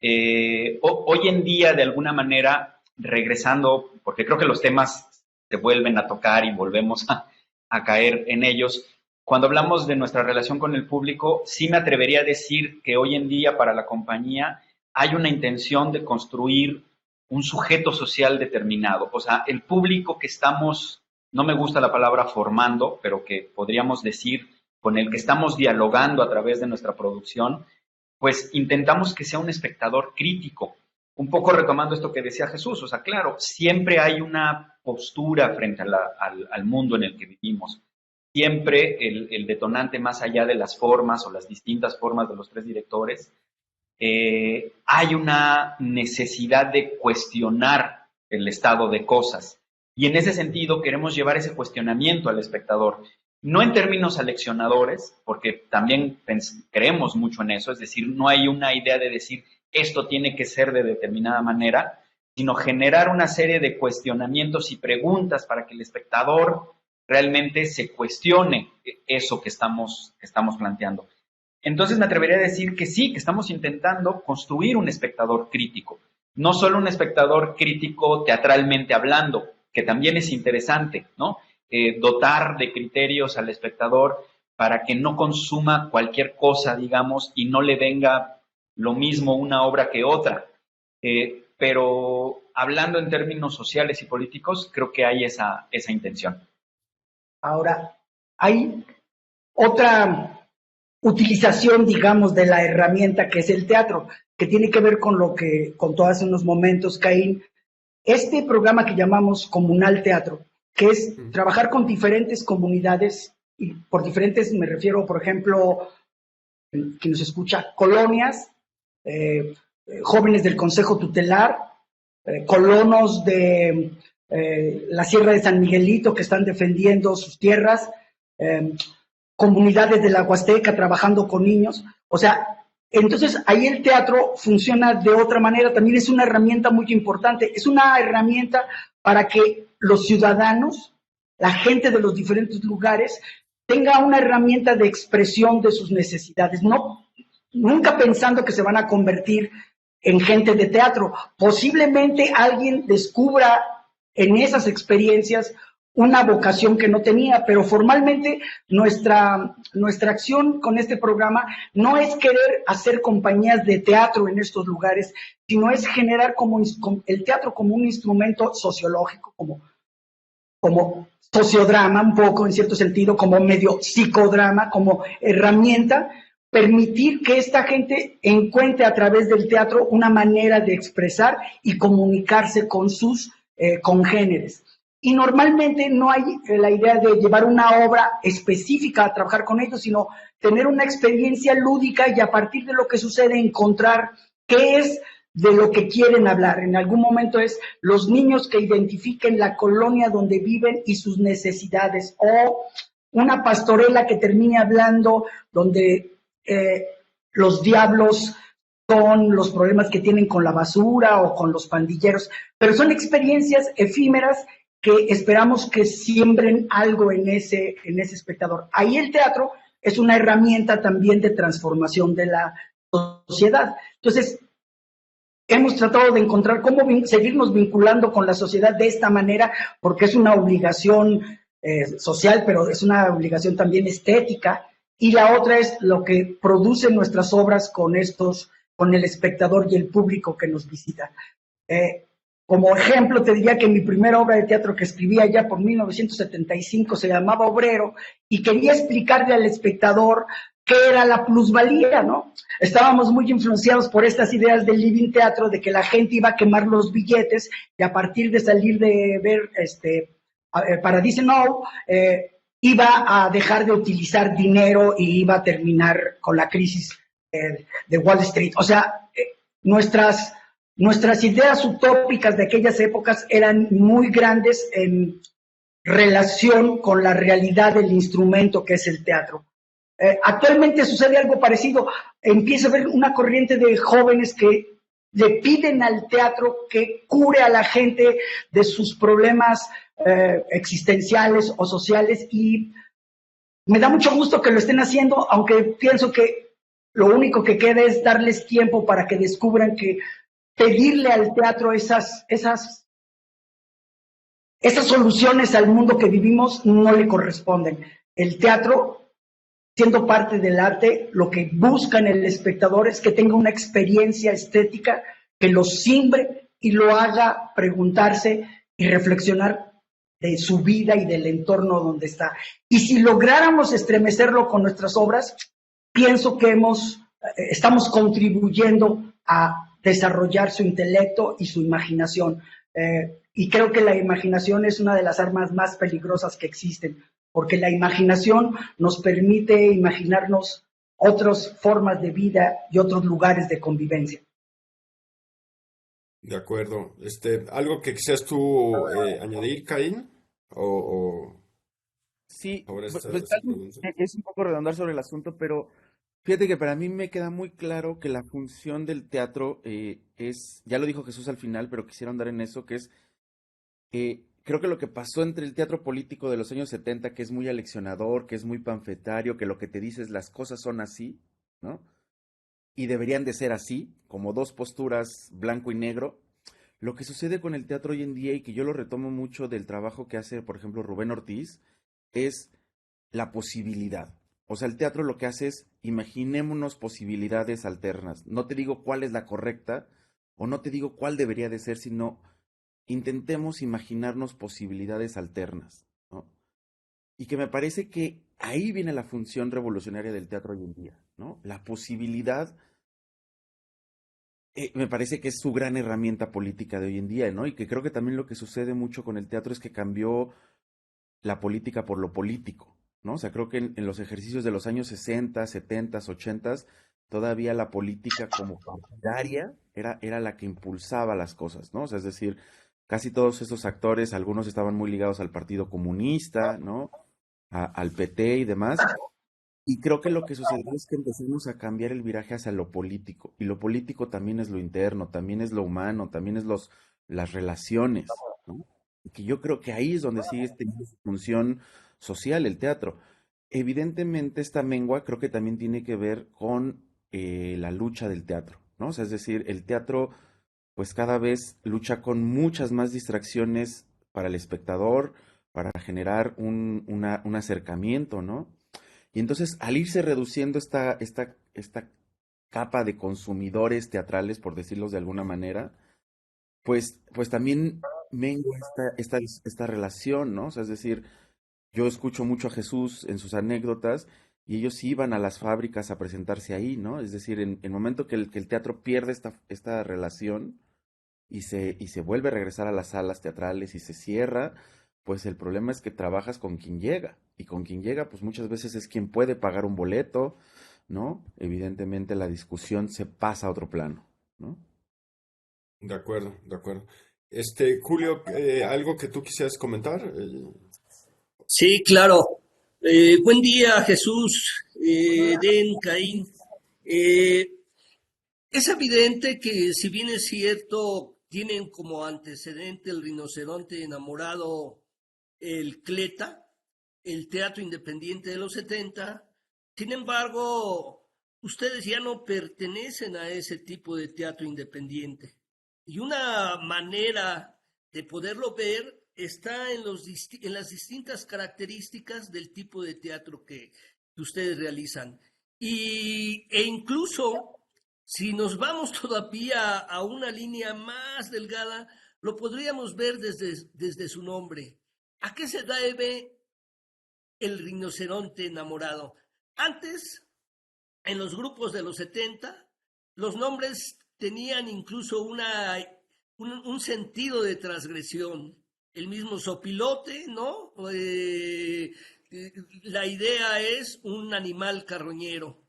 Hoy en día, de alguna manera, regresando, porque creo que los temas se vuelven a tocar y volvemos a caer en ellos, cuando hablamos de nuestra relación con el público, sí me atrevería a decir que hoy en día para la compañía hay una intención de construir un sujeto social determinado. O sea, el público que estamos, no me gusta la palabra formando, pero que podríamos decir con el que estamos dialogando a través de nuestra producción, pues intentamos que sea un espectador crítico. Un poco retomando esto que decía Jesús, o sea, claro, siempre hay una postura frente al mundo en el que vivimos. Siempre el detonante, más allá de las formas o las distintas formas de los tres directores, hay una necesidad de cuestionar el estado de cosas. Y en ese sentido queremos llevar ese cuestionamiento al espectador. No en términos aleccionadores, porque también creemos mucho en eso, es decir, no hay una idea de decir esto tiene que ser de determinada manera, sino generar una serie de cuestionamientos y preguntas para que el espectador realmente se cuestione eso que estamos planteando. Entonces me atrevería a decir que sí, que estamos intentando construir un espectador crítico, no solo un espectador crítico teatralmente hablando, que también es interesante, ¿no? Dotar de criterios al espectador para que no consuma cualquier cosa, digamos, y no le venga lo mismo una obra que otra. Pero hablando en términos sociales y políticos, creo que hay esa intención. Ahora, hay otra utilización, digamos, de la herramienta que es el teatro, que tiene que ver con lo que contó hace unos momentos Caín. Este programa que llamamos Comunal Teatro, que es trabajar con diferentes comunidades, y por diferentes me refiero, por ejemplo, que nos escucha, colonias, jóvenes del Consejo Tutelar, colonos de la Sierra de San Miguelito que están defendiendo sus tierras, comunidades de la Huasteca trabajando con niños. O sea, entonces ahí el teatro funciona de otra manera, también es una herramienta muy importante, es una herramienta para que los ciudadanos, la gente de los diferentes lugares, tenga una herramienta de expresión de sus necesidades, no, nunca pensando que se van a convertir en gente de teatro. Posiblemente alguien descubra en esas experiencias una vocación que no tenía, pero formalmente nuestra acción con este programa no es querer hacer compañías de teatro en estos lugares, sino es generar el teatro como un instrumento sociológico, como sociodrama un poco en cierto sentido, como medio psicodrama, como herramienta, permitir que esta gente encuentre a través del teatro una manera de expresar y comunicarse con sus congéneres. Y normalmente no hay la idea de llevar una obra específica a trabajar con ellos, sino tener una experiencia lúdica y a partir de lo que sucede encontrar qué es de lo que quieren hablar. En algún momento es los niños que identifiquen la colonia donde viven y sus necesidades, o una pastorela que termine hablando donde los diablos son los problemas que tienen con la basura o con los pandilleros, pero son experiencias efímeras que esperamos que siembren algo en ese espectador. Ahí el teatro es una herramienta también de transformación de la sociedad. Entonces, hemos tratado de encontrar cómo seguirnos vinculando con la sociedad de esta manera, porque es una obligación social, pero es una obligación también estética, y la otra es lo que producen nuestras obras con el espectador y el público que nos visita. Como ejemplo, te diría que mi primera obra de teatro que escribí allá por 1975 se llamaba Obrero, y quería explicarle al espectador qué era la plusvalía, ¿no? Estábamos muy influenciados por estas ideas del living teatro, de que la gente iba a quemar los billetes, y a partir de salir de ver Paradise Now, iba a dejar de utilizar dinero y iba a terminar con la crisis de Wall Street. O sea, nuestras ideas utópicas de aquellas épocas eran muy grandes en relación con la realidad del instrumento que es el teatro. Actualmente sucede algo parecido. Empieza a haber una corriente de jóvenes que le piden al teatro que cure a la gente de sus problemas existenciales o sociales, y me da mucho gusto que lo estén haciendo, aunque pienso que lo único que queda es darles tiempo para que descubran que pedirle al teatro esas soluciones al mundo que vivimos no le corresponden. El teatro, siendo parte del arte, lo que busca en el espectador es que tenga una experiencia estética que lo simbre y lo haga preguntarse y reflexionar de su vida y del entorno donde está. Y si lográramos estremecerlo con nuestras obras, pienso que estamos contribuyendo a desarrollar su intelecto y su imaginación. Y creo que la imaginación es una de las armas más peligrosas que existen, porque la imaginación nos permite imaginarnos otras formas de vida y otros lugares de convivencia. De acuerdo. ¿Algo que quisieras tú añadir, Caín? Sí, Ahora pues es un poco redondar sobre el asunto, pero fíjate que para mí me queda muy claro que la función del teatro es, ya lo dijo Jesús al final, pero quisiera andar en eso, que es creo que lo que pasó entre el teatro político de los años 70, que es muy aleccionador, que es muy panfletario, que lo que te dice es las cosas son así, ¿no? Y deberían de ser así, como dos posturas blanco y negro. Lo que sucede con el teatro hoy en día, y que yo lo retomo mucho del trabajo que hace, por ejemplo, Rubén Ortiz, es la posibilidad. O sea, el teatro lo que hace es, imaginémonos posibilidades alternas. No te digo cuál es la correcta, o no te digo cuál debería de ser, sino intentemos imaginarnos posibilidades alternas, ¿no? Y que me parece que ahí viene la función revolucionaria del teatro hoy en día, ¿no? La posibilidad, me parece que es su gran herramienta política de hoy en día, ¿no? Y que creo que también lo que sucede mucho con el teatro es que cambió la política por lo político, ¿no? O sea, creo que en los ejercicios de los años 60, 70, 80, todavía la política como partidaria era la que impulsaba las cosas, ¿no? O sea, es decir, casi todos estos actores, algunos estaban muy ligados al Partido Comunista, ¿no? Al PT y demás. Y creo que lo que sucedió es que empezamos a cambiar el viraje hacia lo político. Y lo político también es lo interno, también es lo humano, también es las relaciones, ¿no? Y que yo creo que ahí es donde sigue teniendo su función social el teatro. Evidentemente, esta mengua creo que también tiene que ver con la lucha del teatro, ¿no? O sea, es decir, el teatro pues cada vez lucha con muchas más distracciones para el espectador, para generar un acercamiento, ¿no? Y entonces, al irse reduciendo esta capa de consumidores teatrales, por decirlo de alguna manera, pues también mengua esta relación, ¿no? O sea, es decir, yo escucho mucho a Jesús en sus anécdotas y ellos iban a las fábricas a presentarse ahí, ¿no? Es decir, en el momento que el teatro pierde esta relación y se vuelve a regresar a las salas teatrales y se cierra, pues el problema es que trabajas con quien llega. Y con quien llega, pues muchas veces es quien puede pagar un boleto, ¿no? Evidentemente la discusión se pasa a otro plano, ¿no? De acuerdo, de acuerdo. Julio, ¿algo que tú quisieras comentar? Sí, claro. Buen día, Jesús, Den, Caín. Es evidente que, si bien es cierto, tienen como antecedente el rinoceronte enamorado, el Cleta, el teatro independiente de los 70. Sin embargo, ustedes ya no pertenecen a ese tipo de teatro independiente. Y una manera de poderlo ver está en las distintas características del tipo de teatro que ustedes realizan. E incluso, si nos vamos todavía a una línea más delgada, lo podríamos ver desde su nombre. ¿A qué se debe el rinoceronte enamorado? Antes, en los grupos de los 70, los nombres tenían incluso un sentido de transgresión. El mismo sopilote, ¿no? La idea es un animal carroñero.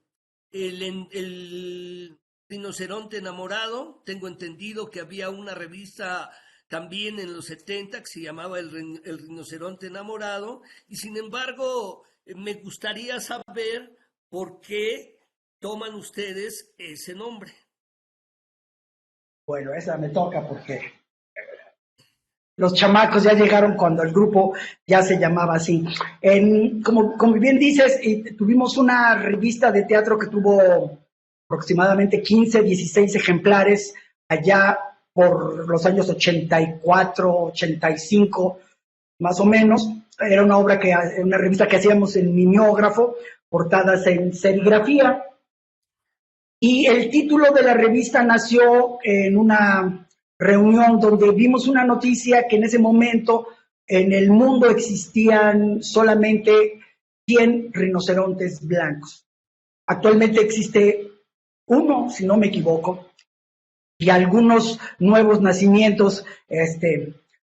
El rinoceronte enamorado, tengo entendido que había una revista también en los 70 que se llamaba el rinoceronte enamorado, y sin embargo me gustaría saber por qué toman ustedes ese nombre. Bueno, esa me toca porque los chamacos ya llegaron cuando el grupo ya se llamaba así. Como bien dices, tuvimos una revista de teatro que tuvo aproximadamente 15, 16 ejemplares allá por los años 84, 85, más o menos. Era una revista que hacíamos en mimeógrafo, portadas en serigrafía. Y el título de la revista nació en una reunión donde vimos una noticia que en ese momento en el mundo existían solamente 100 rinocerontes blancos. Actualmente existe uno, si no me equivoco, y algunos nuevos nacimientos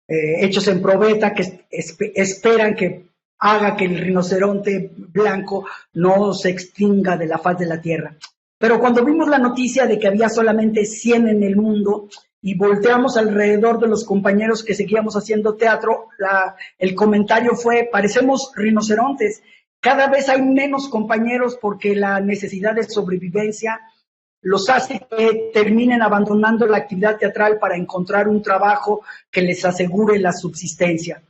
hechos en probeta que esperan que haga que el rinoceronte blanco no se extinga de la faz de la tierra. Pero cuando vimos la noticia de que había solamente 100 en el mundo y volteamos alrededor de los compañeros que seguíamos haciendo teatro, el comentario fue: parecemos rinocerontes. Cada vez hay menos compañeros porque la necesidad de sobrevivencia los hace que terminen abandonando la actividad teatral para encontrar un trabajo que les asegure la subsistencia.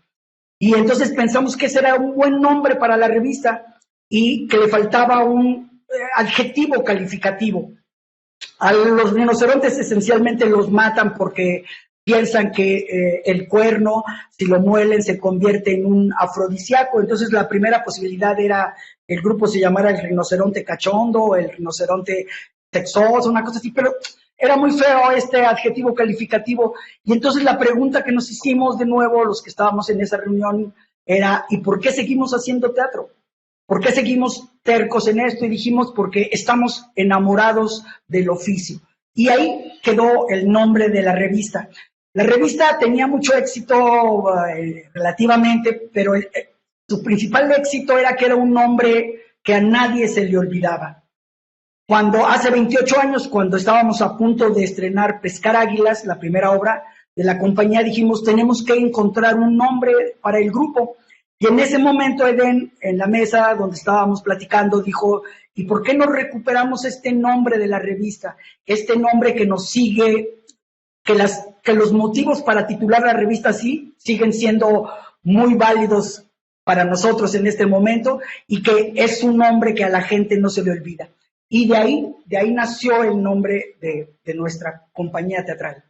Y entonces pensamos que ese era un buen nombre para la revista y que le faltaba un adjetivo calificativo. A los rinocerontes esencialmente los matan porque piensan que el cuerno, si lo muelen, se convierte en un afrodisíaco. Entonces la primera posibilidad era que el grupo se llamara el rinoceronte cachondo, el rinoceronte sexoso, una cosa así, pero era muy feo este adjetivo calificativo. Y entonces la pregunta que nos hicimos de nuevo, los que estábamos en esa reunión, era ¿y por qué seguimos haciendo teatro? ¿Por qué seguimos tercos en esto? Y dijimos porque estamos enamorados del oficio. Y ahí quedó el nombre de la revista. La revista tenía mucho éxito relativamente, pero su principal éxito era que era un nombre que a nadie se le olvidaba. Cuando hace 28 años, cuando estábamos a punto de estrenar Pescar Águilas, la primera obra de la compañía, dijimos, tenemos que encontrar un nombre para el grupo. Y en ese momento Eden, en la mesa donde estábamos platicando, dijo, ¿y por qué no recuperamos este nombre de la revista? Este nombre que nos sigue, que los motivos para titular la revista así siguen siendo muy válidos para nosotros en este momento y que es un nombre que a la gente no se le olvida. Y de ahí nació el nombre de nuestra compañía teatral.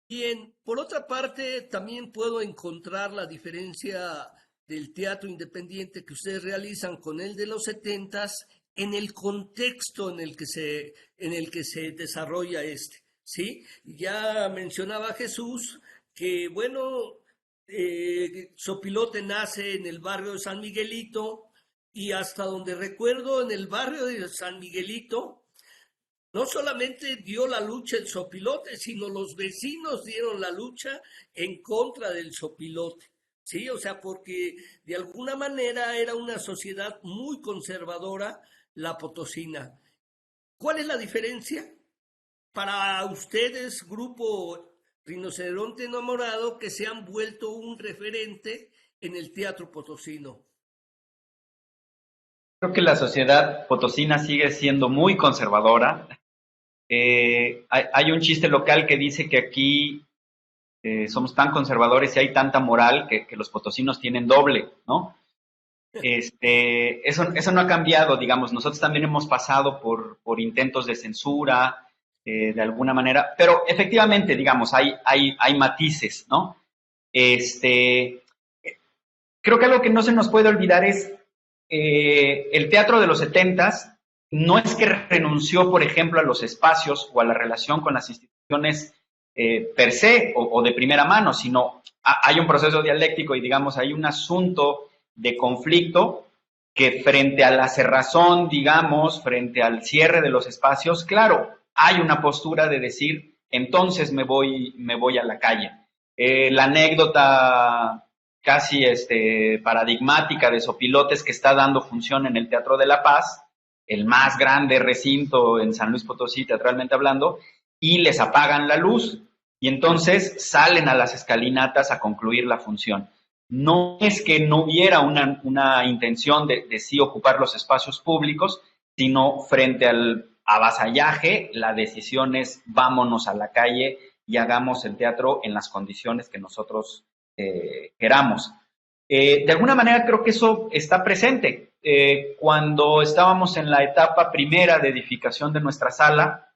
Bien, por otra parte, también puedo encontrar la diferencia del teatro independiente que ustedes realizan con el de los 70s en el contexto en el que se desarrolla este, ¿sí? Ya mencionaba Jesús que, bueno, Sopilote nace en el barrio de San Miguelito y hasta donde recuerdo, en el barrio de San Miguelito, no solamente dio la lucha el Sopilote, sino los vecinos dieron la lucha en contra del Sopilote, ¿sí? O sea, porque de alguna manera era una sociedad muy conservadora la potosina. ¿Cuál es la diferencia para ustedes, grupo Rinoceronte Enamorado, que se han vuelto un referente en el teatro potosino? Creo que la sociedad potosina sigue siendo muy conservadora. Hay un chiste local que dice que aquí somos tan conservadores y hay tanta moral que los potosinos tienen doble, ¿no? Eso no ha cambiado, digamos. Nosotros también hemos pasado por intentos de censura, de alguna manera, pero efectivamente, digamos, hay matices, ¿no? Creo que algo que no se nos puede olvidar es el teatro de los 70s no es que renunció, por ejemplo, a los espacios o a la relación con las instituciones per se o de primera mano, sino hay un proceso dialéctico y, digamos, hay un asunto de conflicto que frente a la cerrazón, digamos, frente al cierre de los espacios, claro, hay una postura de decir, entonces me voy a la calle. La anécdota casi paradigmática de Sopilotes que está dando función en el Teatro de la Paz, el más grande recinto en San Luis Potosí, teatralmente hablando, y les apagan la luz, y entonces salen a las escalinatas a concluir la función. No es que no hubiera una intención de sí ocupar los espacios públicos, sino frente al avasallaje, la decisión es vámonos a la calle y hagamos el teatro en las condiciones que nosotros queramos. De alguna manera creo que eso está presente. Cuando estábamos en la etapa primera de edificación de nuestra sala,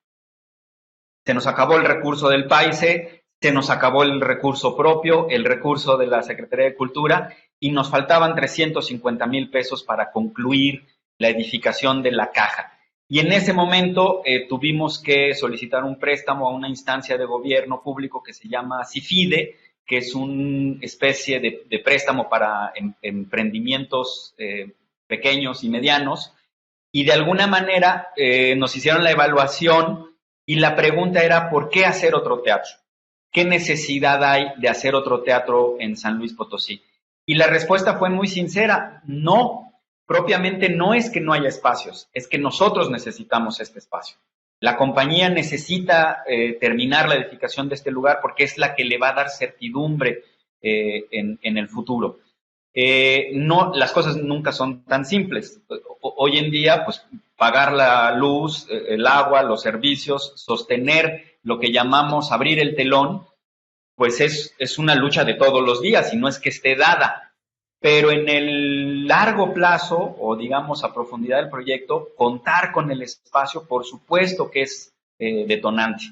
se nos acabó el recurso del PAICE, se nos acabó el recurso propio, el recurso de la Secretaría de Cultura, y nos faltaban 350,000 pesos para concluir la edificación de la caja. Y en ese momento tuvimos que solicitar un préstamo a una instancia de gobierno público que se llama CIFIDE, que es una especie de préstamo para emprendimientos pequeños y medianos, y de alguna manera nos hicieron la evaluación y la pregunta era, ¿por qué hacer otro teatro? ¿Qué necesidad hay de hacer otro teatro en San Luis Potosí? Y la respuesta fue muy sincera, no, propiamente no es que no haya espacios, es que nosotros necesitamos este espacio. La compañía necesita terminar la edificación de este lugar porque es la que le va a dar certidumbre en el futuro. No, las cosas nunca son tan simples. Hoy en día, pues, pagar la luz, el agua, los servicios, sostener lo que llamamos abrir el telón, pues es una lucha de todos los días y no es que esté dada. Pero en el largo plazo, o digamos a profundidad del proyecto, contar con el espacio, por supuesto que es detonante.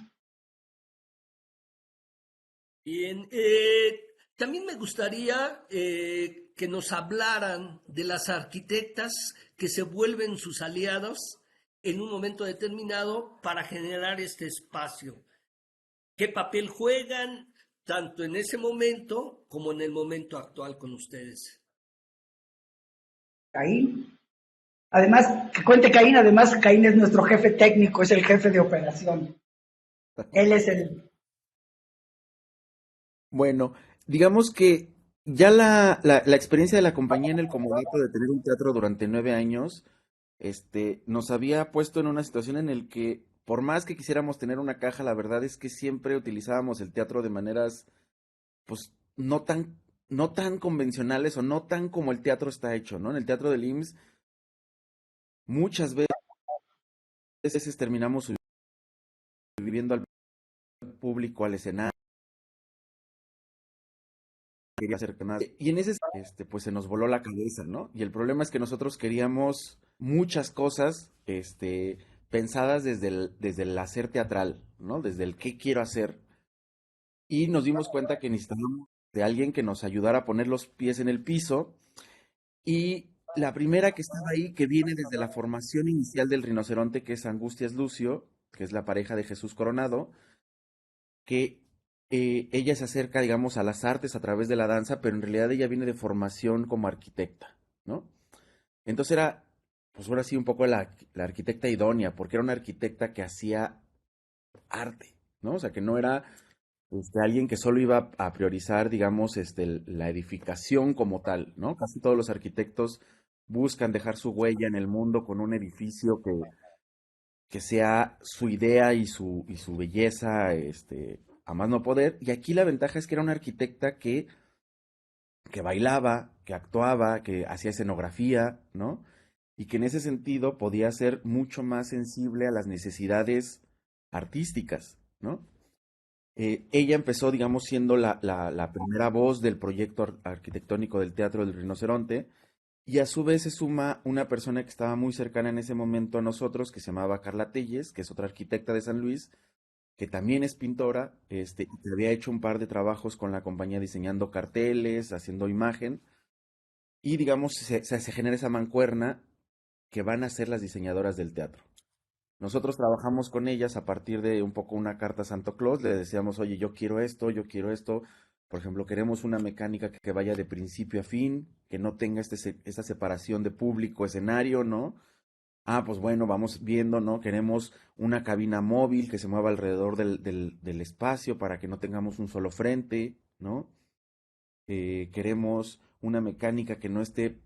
Bien, también me gustaría que nos hablaran de las arquitectas que se vuelven sus aliados en un momento determinado para generar este espacio. ¿Qué papel juegan tanto en ese momento como en el momento actual con ustedes? Caín. Además, que cuente Caín, además Caín es nuestro jefe técnico, es el jefe de operación. Él es el... Bueno, digamos que ya la experiencia de la compañía en el comodato de tener un teatro durante 9 años, nos había puesto en una situación en la que, por más que quisiéramos tener una caja, la verdad es que siempre utilizábamos el teatro de maneras, pues, no tan convencionales o no tan como el teatro está hecho, ¿no? En el teatro del IMSS, muchas veces terminamos subiendo al público al escenario. Quería hacer que más. Y en ese, pues se nos voló la cabeza, ¿no? Y el problema es que nosotros queríamos muchas cosas, pensadas desde el hacer teatral, ¿no? Desde el qué quiero hacer. Y nos dimos cuenta que necesitábamos de alguien que nos ayudara a poner los pies en el piso. Y la primera que estaba ahí, que viene desde la formación inicial del rinoceronte, que es Angustias Lucio, que es la pareja de Jesús Coronado, que ella se acerca, digamos, a las artes a través de la danza, pero en realidad ella viene de formación como arquitecta, ¿no? Entonces era, pues ahora sí, un poco la arquitecta idónea, porque era una arquitecta que hacía arte, ¿no? O sea, que no era alguien que solo iba a priorizar, digamos, la edificación como tal, ¿no? Casi todos los arquitectos buscan dejar su huella en el mundo con un edificio que sea su idea y su belleza, a más no poder. Y aquí la ventaja es que era una arquitecta que bailaba, que actuaba, que hacía escenografía, ¿no? Y que en ese sentido podía ser mucho más sensible a las necesidades artísticas, ¿no? Ella empezó, digamos, siendo la primera voz del proyecto arquitectónico del Teatro del Rinoceronte, y a su vez se suma una persona que estaba muy cercana en ese momento a nosotros, que se llamaba Carla Telles, que es otra arquitecta de San Luis, que también es pintora, y que había hecho un par de trabajos con la compañía diseñando carteles, haciendo imagen, y digamos, se genera esa mancuerna que van a ser las diseñadoras del teatro. Nosotros trabajamos con ellas a partir de un poco una carta a Santo Claus, le decíamos, oye, yo quiero esto, por ejemplo, queremos una mecánica que vaya de principio a fin, que no tenga esta separación de público-escenario, ¿no? Ah, pues bueno, vamos viendo, ¿no? Queremos una cabina móvil que se mueva alrededor del espacio para que no tengamos un solo frente, ¿no? Queremos una mecánica que no esté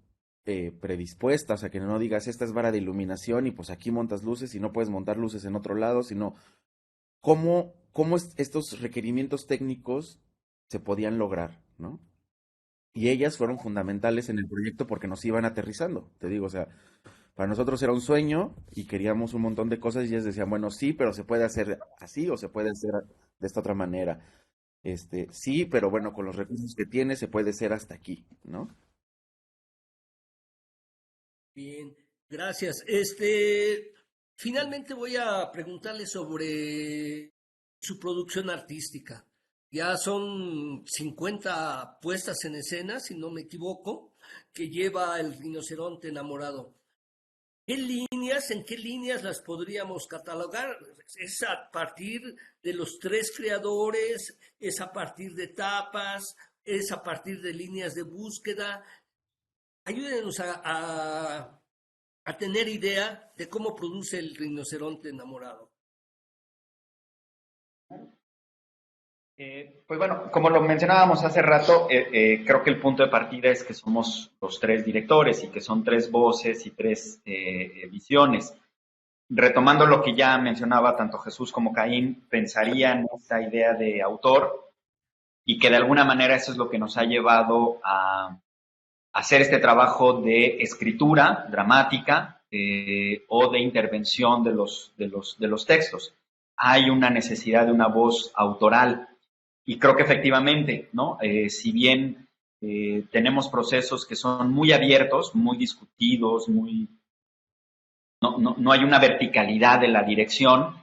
predispuesta, o sea, que no digas, esta es vara de iluminación y pues aquí montas luces y no puedes montar luces en otro lado, sino cómo estos requerimientos técnicos se podían lograr, ¿no? Y ellas fueron fundamentales en el proyecto porque nos iban aterrizando, te digo, o sea, para nosotros era un sueño y queríamos un montón de cosas y ellas decían, bueno, sí, pero se puede hacer así o se puede hacer de esta otra manera. Sí, pero bueno, con los recursos que tiene se puede hacer hasta aquí, ¿no? Bien, gracias. Finalmente voy a preguntarle sobre su producción artística. Ya son 50 puestas en escena, si no me equivoco, que lleva el rinoceronte enamorado. ¿En qué líneas las podríamos catalogar? ¿Es a partir de los 3 creadores? ¿Es a partir de etapas? ¿Es a partir de líneas de búsqueda? Ayúdenos a tener idea de cómo produce el rinoceronte enamorado. Pues bueno, como lo mencionábamos hace rato, creo que el punto de partida es que somos los 3 directores y que son 3 voces y 3 visiones. Retomando lo que ya mencionaba tanto Jesús como Caín, pensaría en esta idea de autor y que de alguna manera eso es lo que nos ha llevado a hacer este trabajo de escritura dramática, o de intervención de los textos. Hay una necesidad de una voz autoral y creo que efectivamente, ¿no? Si bien tenemos procesos que son muy abiertos, muy discutidos, no hay una verticalidad de la dirección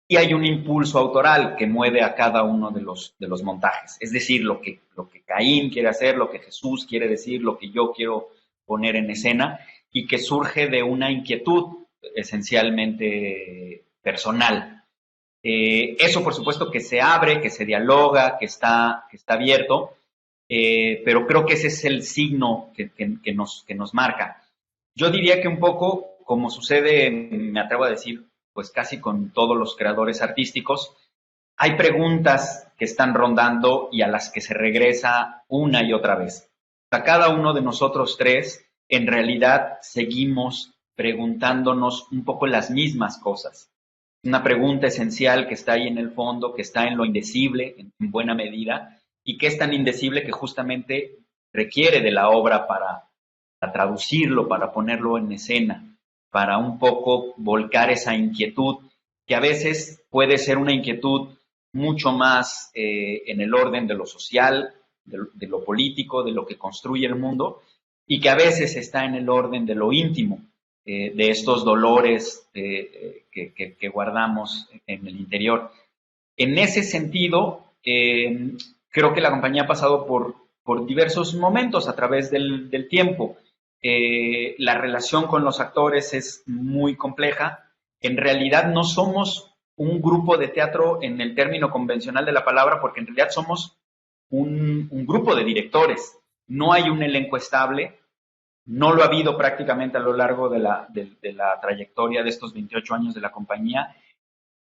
y hay un impulso autoral que mueve a cada uno de los montajes. Es decir, lo que Caín quiere hacer, lo que Jesús quiere decir, lo que yo quiero poner en escena y que surge de una inquietud esencialmente personal. Eso, por supuesto, que se abre, que se dialoga, que está abierto, pero creo que ese es el signo que nos marca. Yo diría que un poco, como sucede, me atrevo a decir, pues casi con todos los creadores artísticos, hay preguntas que están rondando y a las que se regresa una y otra vez. A cada uno de nosotros tres, en realidad, seguimos preguntándonos un poco las mismas cosas. Una pregunta esencial que está ahí en el fondo, que está en lo indecible, en buena medida, y que es tan indecible que justamente requiere de la obra para traducirlo, para ponerlo en escena, para un poco volcar esa inquietud, que a veces puede ser una inquietud mucho más en el orden de lo social, de lo político, de lo que construye el mundo, y que a veces está en el orden de lo íntimo, de estos dolores que guardamos en el interior. En ese sentido, creo que la compañía ha pasado por diversos momentos a través del tiempo. La relación con los actores es muy compleja. En realidad no somos un grupo de teatro en el término convencional de la palabra, porque en realidad somos un grupo de directores. No hay un elenco estable, no lo ha habido prácticamente a lo largo de la trayectoria de estos 28 años de la compañía.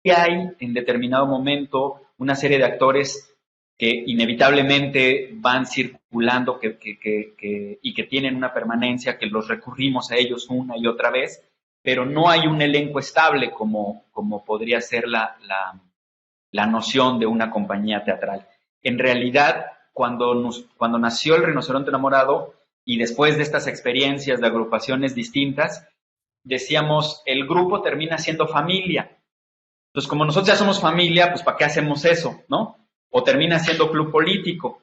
Y hay en determinado momento una serie de actores que inevitablemente van circulando y que tienen una permanencia, que los recurrimos a ellos una y otra vez, pero no hay un elenco estable como podría ser la noción de una compañía teatral. En realidad, cuando nació El Rinoceronte Enamorado y después de estas experiencias de agrupaciones distintas, decíamos, el grupo termina siendo familia. Entonces, como nosotros ya somos familia, pues ¿para qué hacemos eso, no? O termina siendo club político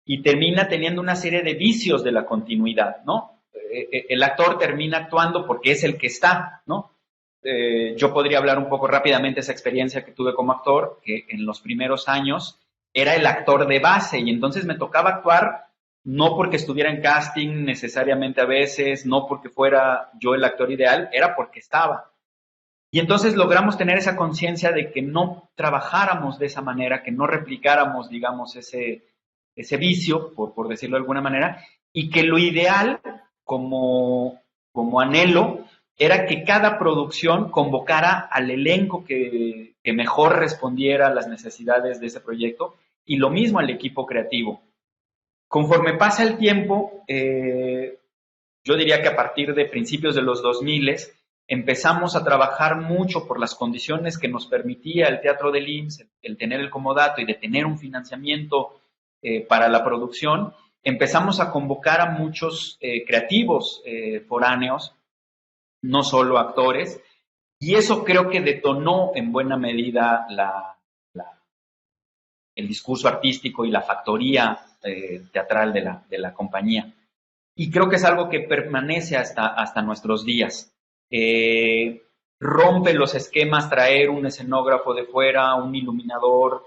y termina teniendo una serie de vicios de la continuidad, ¿no? El actor termina actuando porque es el que está, ¿no? Yo podría hablar un poco rápidamente de esa experiencia que tuve como actor, que en los primeros años era el actor de base y entonces me tocaba actuar no porque estuviera en casting necesariamente a veces, no porque fuera yo el actor ideal, era porque estaba. Y entonces logramos tener esa conciencia de que no trabajáramos de esa manera, que no replicáramos, digamos, ese vicio, por decirlo de alguna manera, y que lo ideal como anhelo era que cada producción convocara al elenco que mejor respondiera a las necesidades de ese proyecto y lo mismo al equipo creativo. Conforme pasa el tiempo, yo diría que a partir de principios de los 2000 empezamos a trabajar mucho por las condiciones que nos permitía el Teatro del IMSS, el tener el comodato y de tener un financiamiento para la producción. Empezamos a convocar a muchos creativos foráneos, no solo actores, y eso creo que detonó en buena medida el discurso artístico y la factoría teatral de la compañía. Y creo que es algo que permanece hasta nuestros días. Rompe los esquemas traer un escenógrafo de fuera, un iluminador,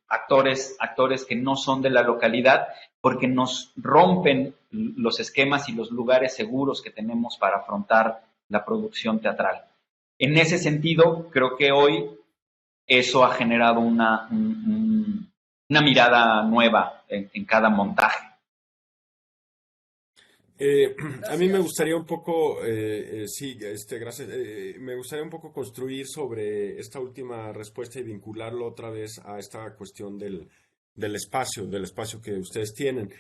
actores que no son de la localidad, porque nos rompen los esquemas y los lugares seguros que tenemos para afrontar la producción teatral. En ese sentido, creo que hoy eso ha generado una mirada nueva en cada montaje. A mí me gustaría un poco, sí, gracias, me gustaría un poco construir sobre esta última respuesta y vincularlo otra vez a esta cuestión del espacio que ustedes tienen.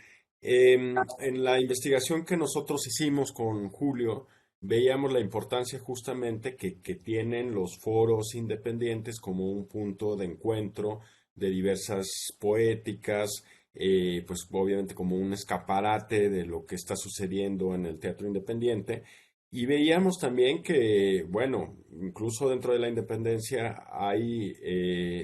En la investigación que nosotros hicimos con Julio, veíamos la importancia justamente que tienen los foros independientes como un punto de encuentro de diversas poéticas, pues obviamente como un escaparate de lo que está sucediendo en el teatro independiente Y veíamos también que, bueno, incluso dentro de la independencia hay,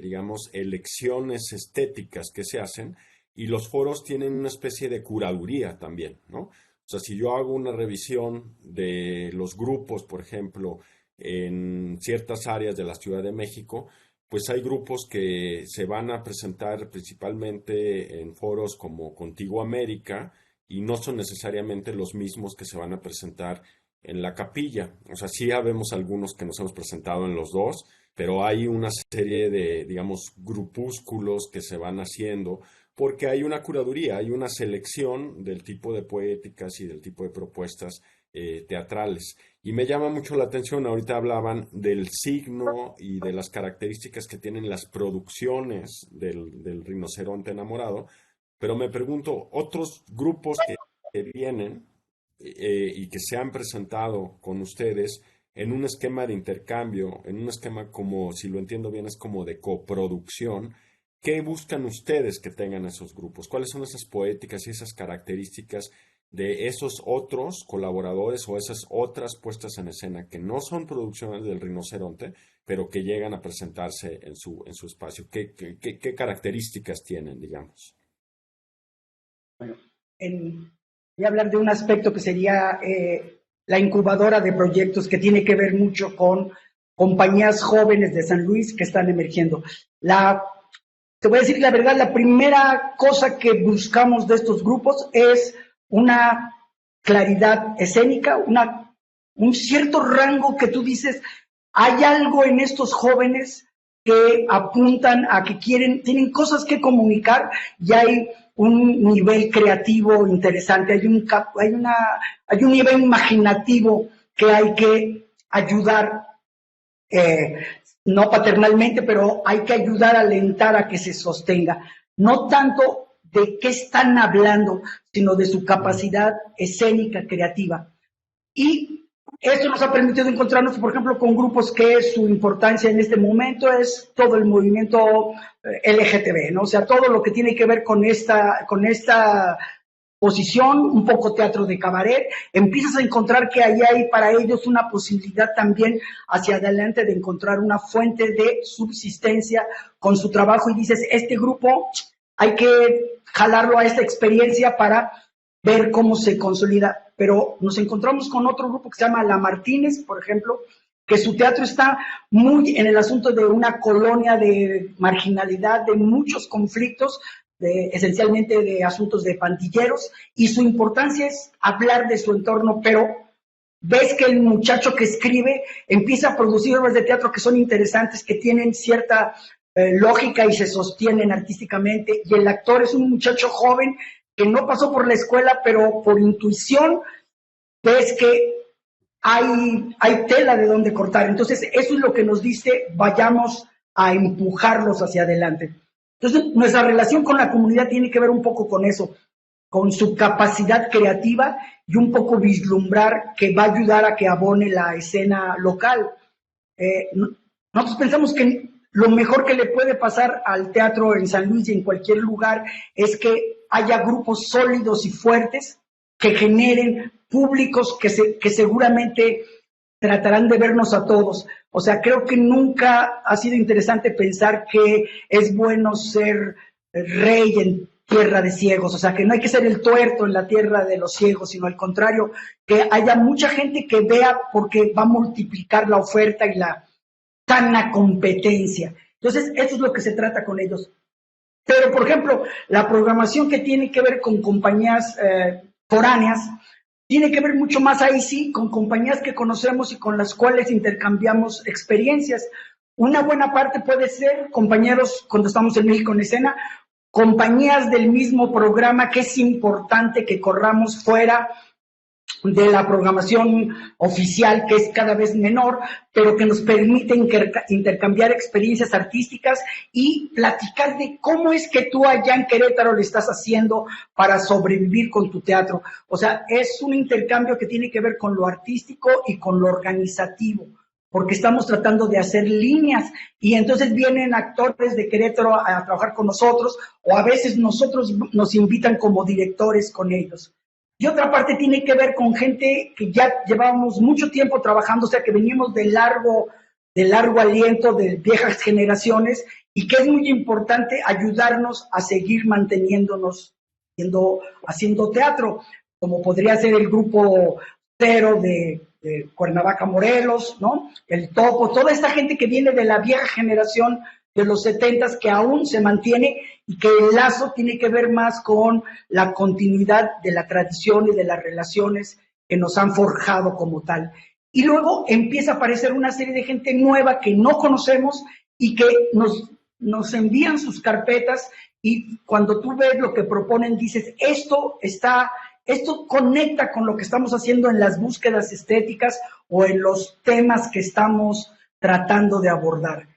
digamos, elecciones estéticas que se hacen y los foros tienen una especie de curaduría también, ¿no? O sea, si yo hago una revisión de los grupos, por ejemplo, en ciertas áreas de la Ciudad de México, pues hay grupos que se van a presentar principalmente en foros como Contigo América y no son necesariamente los mismos que se van a presentar en la capilla. O sea, sí habemos algunos que nos hemos presentado en los dos, pero hay una serie de, digamos, grupúsculos que se van haciendo porque hay una curaduría, hay una selección del tipo de poéticas y del tipo de propuestas teatrales. Y me llama mucho la atención, ahorita hablaban del signo y de las características que tienen las producciones del rinoceronte enamorado, pero me pregunto, otros grupos que vienen y que se han presentado con ustedes en un esquema de intercambio, en un esquema como, si lo entiendo bien, es como de coproducción. ¿Qué buscan ustedes que tengan esos grupos? ¿Cuáles son esas poéticas y esas características de esos otros colaboradores o esas otras puestas en escena que no son producciones del rinoceronte, pero que llegan a presentarse en su espacio? ¿Qué características tienen, digamos? Bueno, voy a hablar de un aspecto que sería la incubadora de proyectos, que tiene que ver mucho con compañías jóvenes de San Luis que están emergiendo. Te voy a decir la verdad, la primera cosa que buscamos de estos grupos es una claridad escénica, un cierto rango que tú dices, hay algo en estos jóvenes que apuntan a que tienen cosas que comunicar y hay un nivel creativo interesante, hay un nivel imaginativo que hay que ayudar, no paternalmente, pero hay que ayudar a alentar a que se sostenga. No tanto de qué están hablando, sino de su capacidad escénica, creativa. Y esto nos ha permitido encontrarnos, por ejemplo, con grupos que su importancia en este momento es todo el movimiento LGTB, ¿no? O sea, todo lo que tiene que ver con esta posición, un poco teatro de cabaret, empiezas a encontrar que ahí hay para ellos una posibilidad también hacia adelante de encontrar una fuente de subsistencia con su trabajo y dices, este grupo hay que jalarlo a esta experiencia para ver cómo se consolida. Pero nos encontramos con otro grupo que se llama La Martínez, por ejemplo, que su teatro está muy en el asunto de una colonia de marginalidad, de muchos conflictos, esencialmente de asuntos de pandilleros, y su importancia es hablar de su entorno, pero ves que el muchacho que escribe empieza a producir obras de teatro que son interesantes, que tienen cierta lógica y se sostienen artísticamente, y el actor es un muchacho joven que no pasó por la escuela, pero por intuición ves que hay tela de donde cortar. Entonces, eso es lo que nos dice, vayamos a empujarlos hacia adelante. Entonces, nuestra relación con la comunidad tiene que ver un poco con eso, con su capacidad creativa y un poco vislumbrar que va a ayudar a que abone la escena local. Nosotros pensamos que lo mejor que le puede pasar al teatro en San Luis y en cualquier lugar es que haya grupos sólidos y fuertes que generen públicos que seguramente tratarán de vernos a todos. O sea, creo que nunca ha sido interesante pensar que es bueno ser rey en tierra de ciegos, o sea, que no hay que ser el tuerto en la tierra de los ciegos, sino al contrario, que haya mucha gente que vea, porque va a multiplicar la oferta y la sana competencia. Entonces, eso es lo que se trata con ellos. Pero, por ejemplo, la programación que tiene que ver con compañías foráneas, tiene que ver mucho más ahí sí con compañías que conocemos y con las cuales intercambiamos experiencias. Una buena parte puede ser compañeros, cuando estamos en México en escena, compañías del mismo programa, que es importante que corramos fuera de la programación oficial, que es cada vez menor, pero que nos permite intercambiar experiencias artísticas y platicar de cómo es que tú allá en Querétaro le estás haciendo para sobrevivir con tu teatro. O sea, es un intercambio que tiene que ver con lo artístico y con lo organizativo, porque estamos tratando de hacer líneas y entonces vienen actores de Querétaro a trabajar con nosotros, o a veces nosotros nos invitan como directores con ellos. y otra parte tiene que ver con gente que ya llevábamos mucho tiempo trabajando, o sea, que veníamos de largo aliento, de viejas generaciones, y que es muy importante ayudarnos a seguir manteniéndonos haciendo teatro, como podría ser el grupo Cero de Cuernavaca, Morelos, ¿no? El Topo, toda esta gente que viene de la vieja generación de los 70s que aún se mantiene y que el lazo tiene que ver más con la continuidad de la tradición y de las relaciones que nos han forjado como tal. Y luego empieza a aparecer una serie de gente nueva que no conocemos y que nos envían sus carpetas, y cuando tú ves lo que proponen dices, esto conecta con lo que estamos haciendo en las búsquedas estéticas o en los temas que estamos tratando de abordar.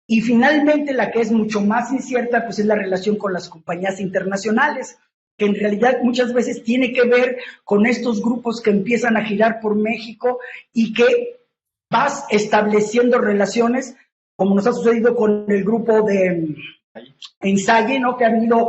Y finalmente la que es mucho más incierta pues es la relación con las compañías internacionales, que en realidad muchas veces tiene que ver con estos grupos que empiezan a girar por México y que vas estableciendo relaciones, como nos ha sucedido con el grupo de Ensaye, ¿no? Que han ido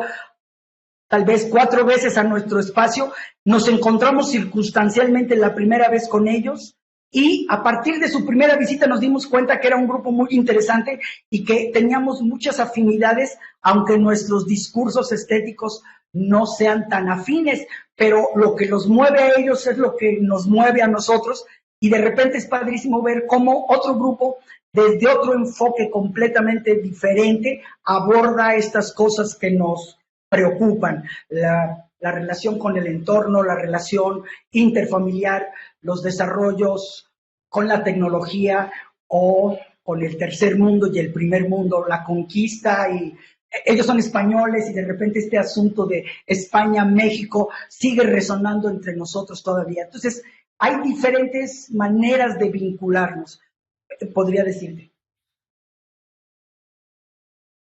tal vez 4 veces a nuestro espacio, nos encontramos circunstancialmente la primera vez con ellos, y a partir de su primera visita nos dimos cuenta que era un grupo muy interesante y que teníamos muchas afinidades, aunque nuestros discursos estéticos no sean tan afines, pero lo que los mueve a ellos es lo que nos mueve a nosotros, y de repente es padrísimo ver cómo otro grupo, desde otro enfoque completamente diferente, aborda estas cosas que nos preocupan, la relación con el entorno, la relación interfamiliar, los desarrollos con la tecnología o con el tercer mundo y el primer mundo, la conquista, y ellos son españoles y de repente este asunto de España-México sigue resonando entre nosotros todavía. Entonces, hay diferentes maneras de vincularnos, podría decirte.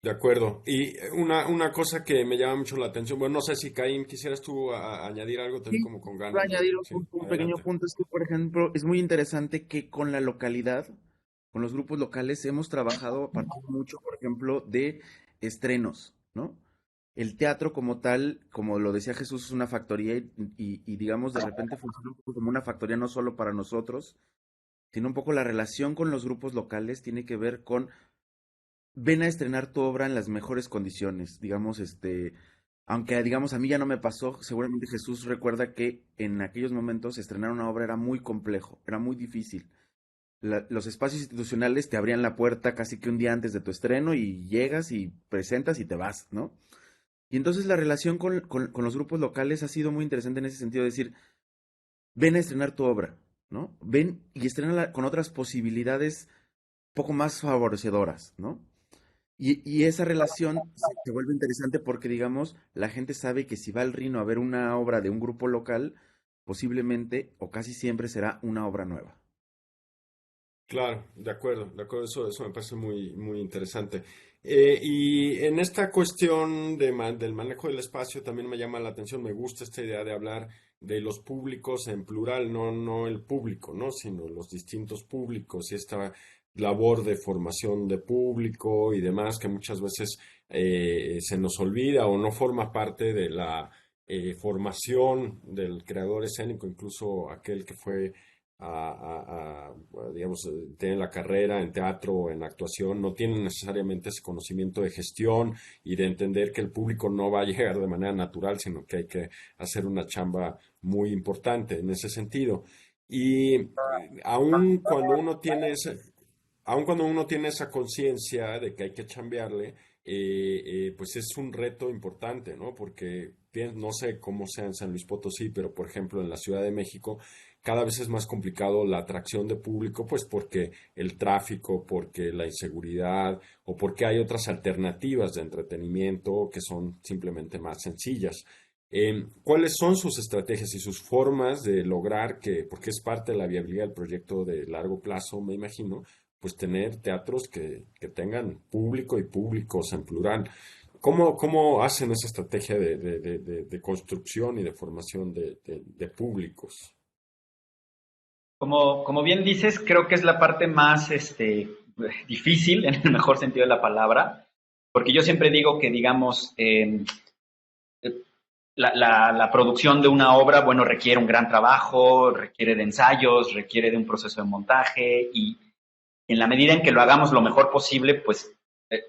De acuerdo. Y una cosa que me llama mucho la atención, bueno, no sé si Caín, quisieras tú añadir algo, te vi como con ganas. Quiero añadir Sí, un pequeño adelante. punto, es que, por ejemplo, es muy interesante que con la localidad, con los grupos locales, hemos trabajado a partir mucho, por ejemplo, de estrenos, ¿no? El teatro como tal, como lo decía Jesús, es una factoría y digamos, de repente funciona un poco como una factoría no solo para nosotros, sino un poco la relación con los grupos locales tiene que ver con ven a estrenar tu obra en las mejores condiciones, digamos, aunque digamos a mí ya no me pasó, seguramente Jesús recuerda que en aquellos momentos estrenar una obra era muy complejo, era muy difícil. Los espacios institucionales te abrían la puerta casi que un día antes de tu estreno y llegas y presentas y te vas, ¿no? Y entonces la relación con los grupos locales ha sido muy interesante en ese sentido, de decir, ven a estrenar tu obra, ¿no? Ven y estrénala con otras posibilidades poco más favorecedoras, ¿no? Y esa relación se vuelve interesante porque, digamos, la gente sabe que si va al Rino a ver una obra de un grupo local, posiblemente o casi siempre será una obra nueva. Claro, de acuerdo, eso me parece muy, muy interesante. Y en esta cuestión del manejo del espacio también me llama la atención, me gusta esta idea de hablar de los públicos en plural, no el público, ¿no? Sino los distintos públicos y esta labor de formación de público y demás que muchas veces se nos olvida o no forma parte de la formación del creador escénico, incluso aquel que fue digamos, tiene la carrera en teatro o en actuación, no tienen necesariamente ese conocimiento de gestión y de entender que el público no va a llegar de manera natural, sino que hay que hacer una chamba muy importante en ese sentido. Y aun cuando uno tiene esa conciencia de que hay que chambearle, pues es un reto importante, ¿no? Porque no sé cómo sea en San Luis Potosí, pero por ejemplo en la Ciudad de México cada vez es más complicado la atracción de público, pues porque el tráfico, porque la inseguridad o porque hay otras alternativas de entretenimiento que son simplemente más sencillas. ¿Cuáles son sus estrategias y sus formas de lograr que, porque es parte de la viabilidad del proyecto de largo plazo, me imagino, pues tener teatros que tengan público y públicos en plural? ¿Cómo hacen esa estrategia de construcción y de formación de públicos? Como bien dices, creo que es la parte más difícil, en el mejor sentido de la palabra, porque yo siempre digo que, digamos, la producción de una obra, bueno, requiere un gran trabajo, requiere de ensayos, requiere de un proceso de montaje, y en la medida en que lo hagamos lo mejor posible, pues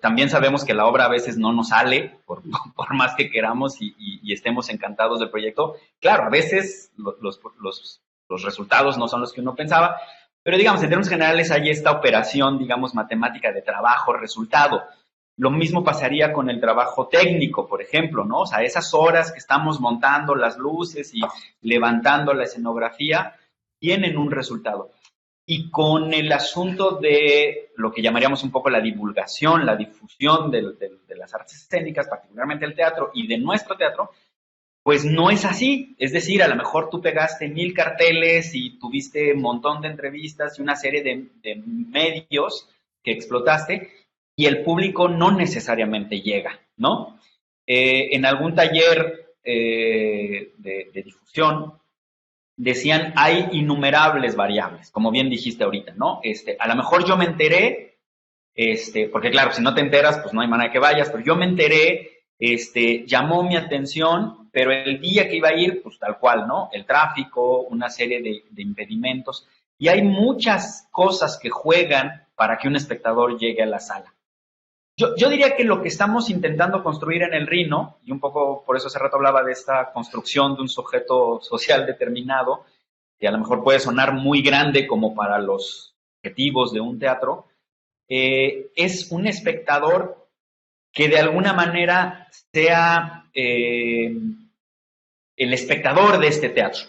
también sabemos que la obra a veces no nos sale, por más que queramos y estemos encantados del proyecto. Claro, a veces los resultados no son los que uno pensaba, pero digamos, en términos generales hay esta operación, digamos, matemática de trabajo-resultado. Lo mismo pasaría con el trabajo técnico, por ejemplo, ¿no? O sea, esas horas que estamos montando las luces y levantando la escenografía tienen un resultado. Y con el asunto de lo que llamaríamos un poco la divulgación, la difusión de las artes escénicas, particularmente el teatro y de nuestro teatro, pues no es así. Es decir, a lo mejor tú pegaste 1000 carteles y tuviste un montón de entrevistas y una serie de medios que explotaste, y el público no necesariamente llega, ¿no? En algún taller de difusión decían, hay innumerables variables, como bien dijiste ahorita, ¿no? A lo mejor yo me enteré, porque claro, si no te enteras, pues no hay manera de que vayas, pero yo me enteré, llamó mi atención, pero el día que iba a ir, pues tal cual, ¿no? El tráfico, una serie de impedimentos, y hay muchas cosas que juegan para que un espectador llegue a la sala. Yo diría que lo que estamos intentando construir en el Rhino, y un poco por eso hace rato hablaba de esta construcción de un sujeto social determinado, que a lo mejor puede sonar muy grande como para los objetivos de un teatro, es un espectador que de alguna manera sea el espectador de este teatro.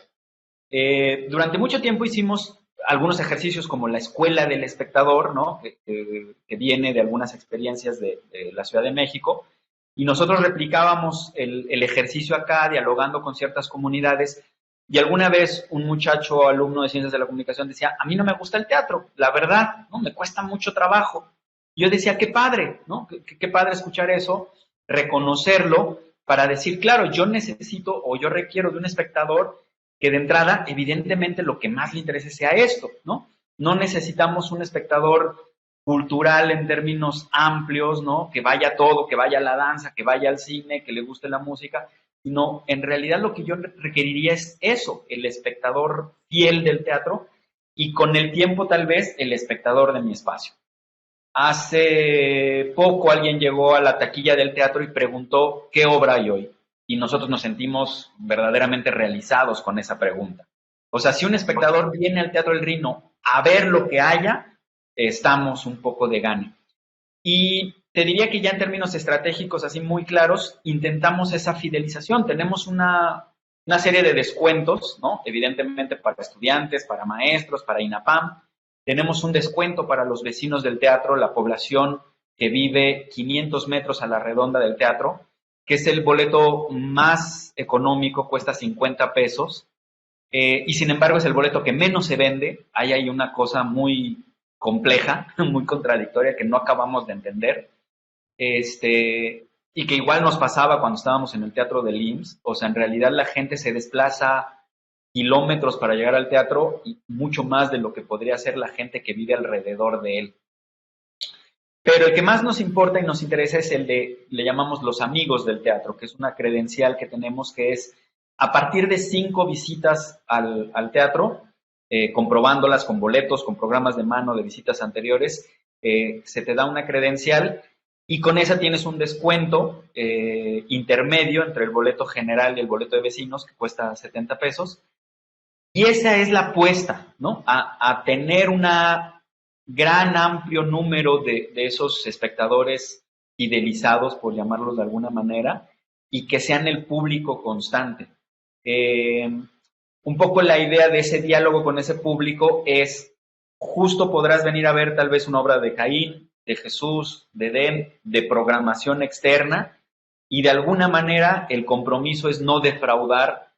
Durante mucho tiempo hicimos algunos ejercicios como la escuela del espectador, ¿no? que viene de algunas experiencias de la Ciudad de México, y nosotros replicábamos el ejercicio acá, dialogando con ciertas comunidades, y alguna vez un muchacho alumno de Ciencias de la Comunicación decía, a mí no me gusta el teatro, la verdad, ¿no? Me cuesta mucho trabajo. Y yo decía, qué padre, ¿no? Qué padre escuchar eso, reconocerlo, para decir, claro, yo necesito o yo requiero de un espectador que de entrada, evidentemente, lo que más le interese sea esto, ¿no? No necesitamos un espectador cultural en términos amplios, ¿no? Que vaya a todo, que vaya a la danza, que vaya al cine, que le guste la música, sino en realidad lo que yo requeriría es eso, el espectador fiel del teatro y con el tiempo tal vez el espectador de mi espacio. Hace poco alguien llegó a la taquilla del teatro y preguntó ¿qué obra hay hoy? Y nosotros nos sentimos verdaderamente realizados con esa pregunta. O sea, si un espectador viene al Teatro del Rhino a ver lo que haya, estamos un poco de gane. Y te diría que ya en términos estratégicos así muy claros, intentamos esa fidelización. Tenemos una serie de descuentos, ¿no? Evidentemente para estudiantes, para maestros, para INAPAM. Tenemos un descuento para los vecinos del teatro, la población que vive 500 metros a la redonda del teatro, que es el boleto más económico, cuesta 50 pesos, y sin embargo es el boleto que menos se vende. Ahí hay una cosa muy compleja, muy contradictoria, que no acabamos de entender, y que igual nos pasaba cuando estábamos en el teatro del IMSS. O sea, en realidad la gente se desplaza kilómetros para llegar al teatro y mucho más de lo que podría ser la gente que vive alrededor de él. Pero el que más nos importa y nos interesa es el le llamamos los amigos del teatro, que es una credencial que tenemos que es, a partir de 5 visitas al teatro, comprobándolas con boletos, con programas de mano de visitas anteriores, se te da una credencial y con esa tienes un descuento intermedio entre el boleto general y el boleto de vecinos, que cuesta 70 pesos. Y esa es la apuesta, ¿no? A tener una gran amplio número de esos espectadores fidelizados, por llamarlos de alguna manera, y que sean el público constante. Un poco la idea de ese diálogo con ese público es, justo podrás venir a ver tal vez una obra de Caín, de Jesús, de Edén, de programación externa, y de alguna manera el compromiso es no defraudar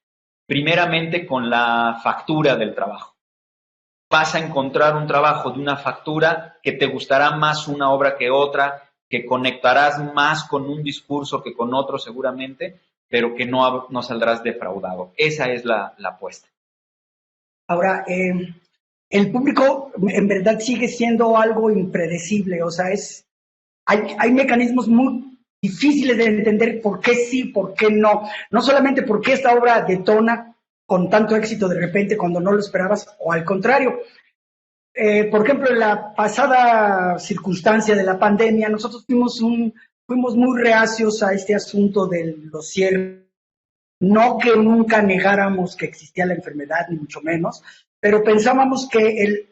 primeramente con la factura del trabajo. Vas a encontrar un trabajo de una factura que te gustará más una obra que otra, que conectarás más con un discurso que con otro seguramente, pero que no saldrás defraudado. Esa es la apuesta. Ahora, el público en verdad sigue siendo algo impredecible, o sea, hay mecanismos muy difíciles de entender por qué sí, por qué no. No solamente por qué esta obra detona con tanto éxito de repente cuando no lo esperabas, o al contrario. Por ejemplo, en la pasada circunstancia de la pandemia, nosotros fuimos muy reacios a este asunto de los cierres. No que nunca negáramos que existía la enfermedad, ni mucho menos, pero pensábamos que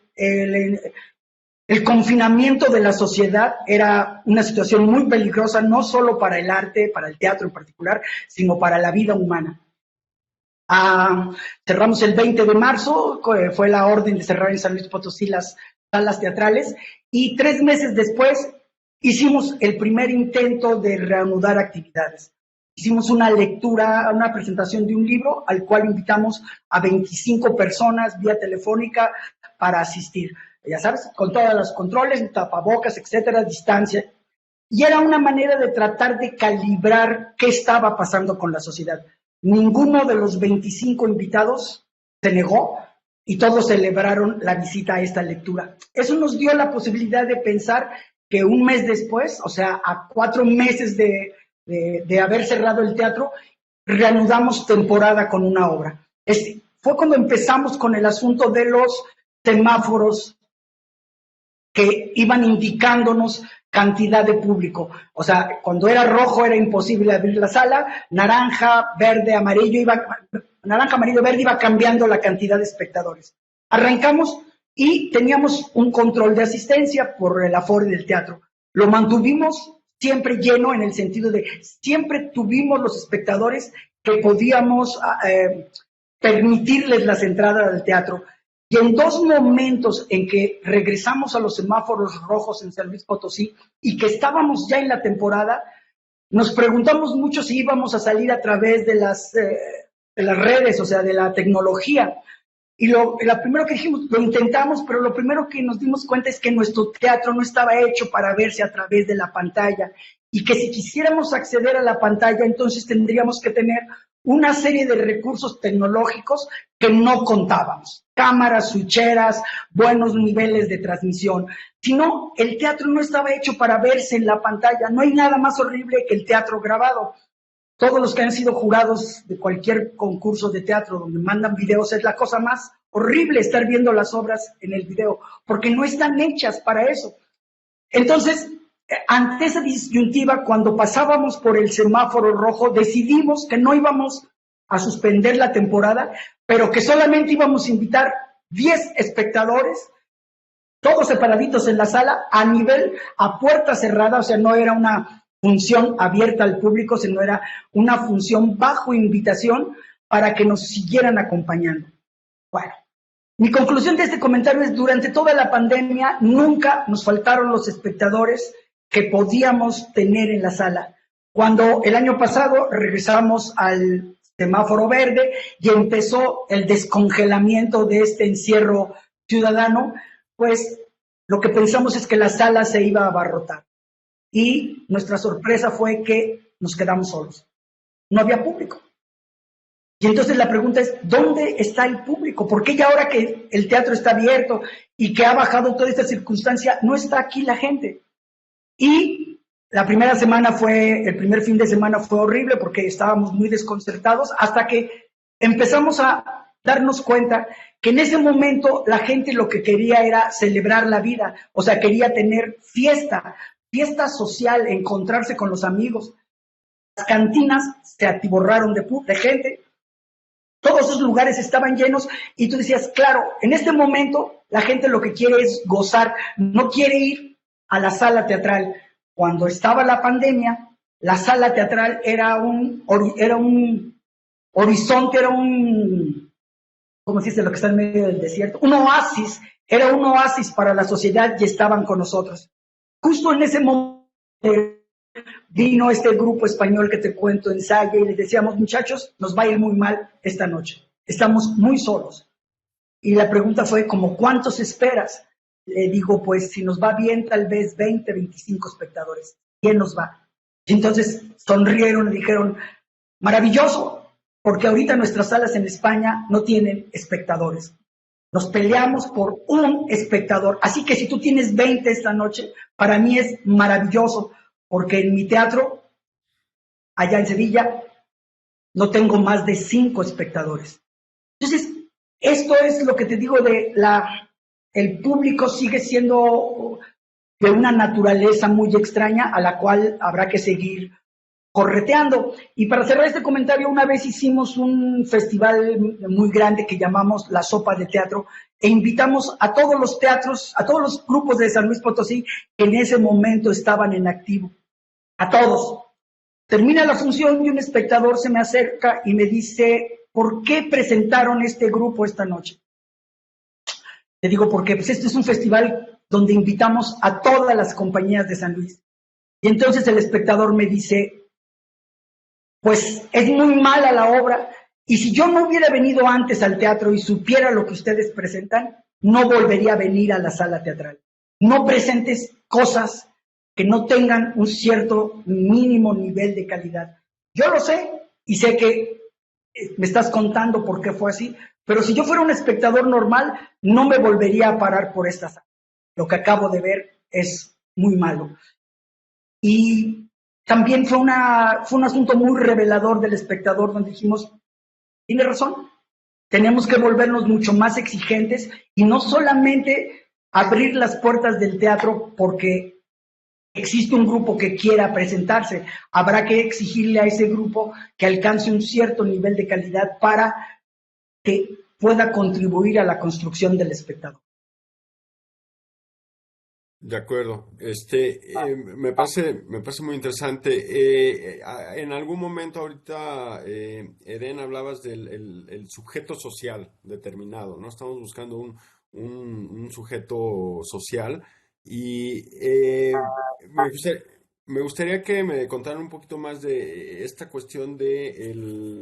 el confinamiento de la sociedad era una situación muy peligrosa, no solo para el arte, para el teatro en particular, sino para la vida humana. Cerramos el 20 de marzo, fue la orden de cerrar en San Luis Potosí las salas teatrales, y 3 meses después hicimos el primer intento de reanudar actividades. Hicimos una lectura, una presentación de un libro al cual invitamos a 25 personas vía telefónica para asistir. Ya sabes, con todos los controles, tapabocas, etcétera, distancia. Y era una manera de tratar de calibrar qué estaba pasando con la sociedad. Ninguno de los 25 invitados se negó y todos celebraron la visita a esta lectura. Eso nos dio la posibilidad de pensar que un mes después, o sea, a 4 meses de haber cerrado el teatro, reanudamos temporada con una obra. Fue cuando empezamos con el asunto de los semáforos que iban indicándonos cantidad de público. O sea, cuando era rojo era imposible abrir la sala, naranja, verde, amarillo, verde iba cambiando la cantidad de espectadores. Arrancamos y teníamos un control de asistencia por el aforo del teatro. Lo mantuvimos siempre lleno en el sentido de siempre tuvimos los espectadores que podíamos permitirles las entradas al teatro. Y en 2 momentos en que regresamos a los semáforos rojos en San Luis Potosí y que estábamos ya en la temporada, nos preguntamos mucho si íbamos a salir a través de las redes, o sea, de la tecnología. Y lo primero que dijimos, lo intentamos, pero lo primero que nos dimos cuenta es que nuestro teatro no estaba hecho para verse a través de la pantalla y que si quisiéramos acceder a la pantalla, entonces tendríamos que tener una serie de recursos tecnológicos que no contábamos. Cámaras, switcheras, buenos niveles de transmisión. Si no, el teatro no estaba hecho para verse en la pantalla. No hay nada más horrible que el teatro grabado. Todos los que han sido jurados de cualquier concurso de teatro donde mandan videos, es la cosa más horrible estar viendo las obras en el video, porque no están hechas para eso. Entonces, ante esa disyuntiva, cuando pasábamos por el semáforo rojo, decidimos que no íbamos a suspender la temporada, pero que solamente íbamos a invitar 10 espectadores, todos separaditos en la sala, a puerta cerrada, o sea, no era una función abierta al público, sino era una función bajo invitación para que nos siguieran acompañando. Bueno, mi conclusión de este comentario es, durante toda la pandemia nunca nos faltaron los espectadores que podíamos tener en la sala. Cuando el año pasado regresamos al semáforo verde y empezó el descongelamiento de este encierro ciudadano, pues lo que pensamos es que la sala se iba a abarrotar. Y nuestra sorpresa fue que nos quedamos solos. No había público. Y entonces la pregunta es, ¿dónde está el público? ¿Por qué ya ahora que el teatro está abierto y que ha bajado toda esta circunstancia, no está aquí la gente? Y el primer fin de semana fue horrible porque estábamos muy desconcertados hasta que empezamos a darnos cuenta que en ese momento la gente lo que quería era celebrar la vida, o sea, quería tener fiesta social, encontrarse con los amigos. Las cantinas se atiborraron de gente, todos esos lugares estaban llenos y tú decías, claro, en este momento la gente lo que quiere es gozar, no quiere ir a la sala teatral. Cuando estaba la pandemia, la sala teatral era un horizonte, ¿cómo se dice lo que está en medio del desierto? Un oasis, era un oasis para la sociedad y estaban con nosotros. Justo en ese momento vino este grupo español que te cuento, Ensaya, y les decíamos, muchachos, nos va a ir muy mal esta noche, estamos muy solos. Y la pregunta fue, ¿como cuántos esperas? Le digo, pues si nos va bien, tal vez 20, 25 espectadores. ¿Quién nos va? Y entonces sonrieron y dijeron, maravilloso, porque ahorita nuestras salas en España no tienen espectadores. Nos peleamos por un espectador. Así que si tú tienes 20 esta noche, para mí es maravilloso, porque en mi teatro allá en Sevilla, no tengo más de 5 espectadores. Entonces, esto es lo que te digo de el público sigue siendo de una naturaleza muy extraña a la cual habrá que seguir correteando. Y para cerrar este comentario, una vez hicimos un festival muy grande que llamamos La Sopa de Teatro e invitamos a todos los teatros, a todos los grupos de San Luis Potosí que en ese momento estaban en activo, a todos. Termina la función y un espectador se me acerca y me dice, ¿por qué presentaron este grupo esta noche? Le digo, porque pues este es un festival donde invitamos a todas las compañías de San Luis. Y entonces el espectador me dice, pues es muy mala la obra, y si yo no hubiera venido antes al teatro y supiera lo que ustedes presentan, no volvería a venir a la sala teatral. No presentes cosas que no tengan un cierto mínimo nivel de calidad. Yo lo sé, y sé que me estás contando por qué fue así, pero si yo fuera un espectador normal, no me volvería a parar por esta sala. Lo que acabo de ver es muy malo. Y también fue un asunto muy revelador del espectador, donde dijimos, tiene razón, tenemos que volvernos mucho más exigentes y no solamente abrir las puertas del teatro porque existe un grupo que quiera presentarse. Habrá que exigirle a ese grupo que alcance un cierto nivel de calidad para que pueda contribuir a la construcción del espectador. De acuerdo. Me parece muy interesante. En algún momento ahorita, Eden, hablabas del el sujeto social determinado, ¿no? Estamos buscando un sujeto social y me gustaría que me contaran un poquito más de esta cuestión de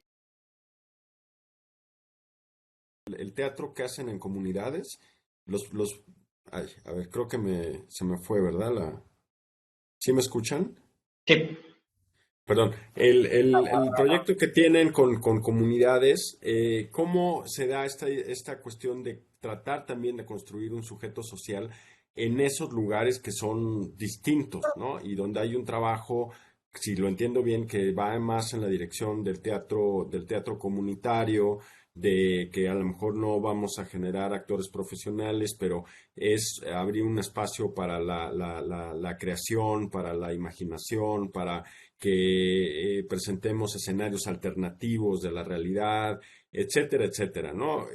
el teatro que hacen en comunidades, ay, a ver, creo que se me fue, ¿verdad? ¿Sí me escuchan? Sí. Perdón, el proyecto que tienen con comunidades, ¿cómo se da esta cuestión de tratar también de construir un sujeto social en esos lugares que son distintos, ¿no? Y donde hay un trabajo, si lo entiendo bien, que va más en la dirección del teatro comunitario, de que a lo mejor no vamos a generar actores profesionales, pero es abrir un espacio para la creación, para la imaginación, para que presentemos escenarios alternativos de la realidad, etcétera, etcétera, ¿no?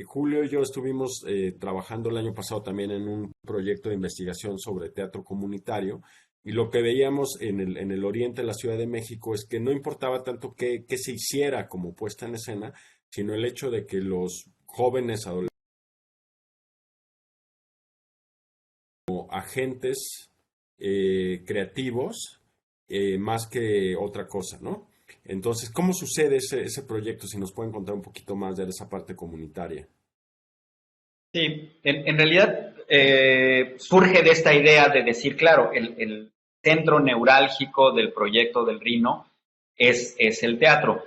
Julio y yo estuvimos trabajando el año pasado también en un proyecto de investigación sobre teatro comunitario. Y lo que veíamos en el oriente de la Ciudad de México es que no importaba tanto qué se hiciera como puesta en escena, sino el hecho de que los jóvenes adolescentes como agentes creativos más que otra cosa, ¿no? Entonces, ¿cómo sucede ese proyecto? Si nos pueden contar un poquito más de esa parte comunitaria. Sí, en realidad surge de esta idea de decir, claro, el centro neurálgico del proyecto del Rhino es el teatro.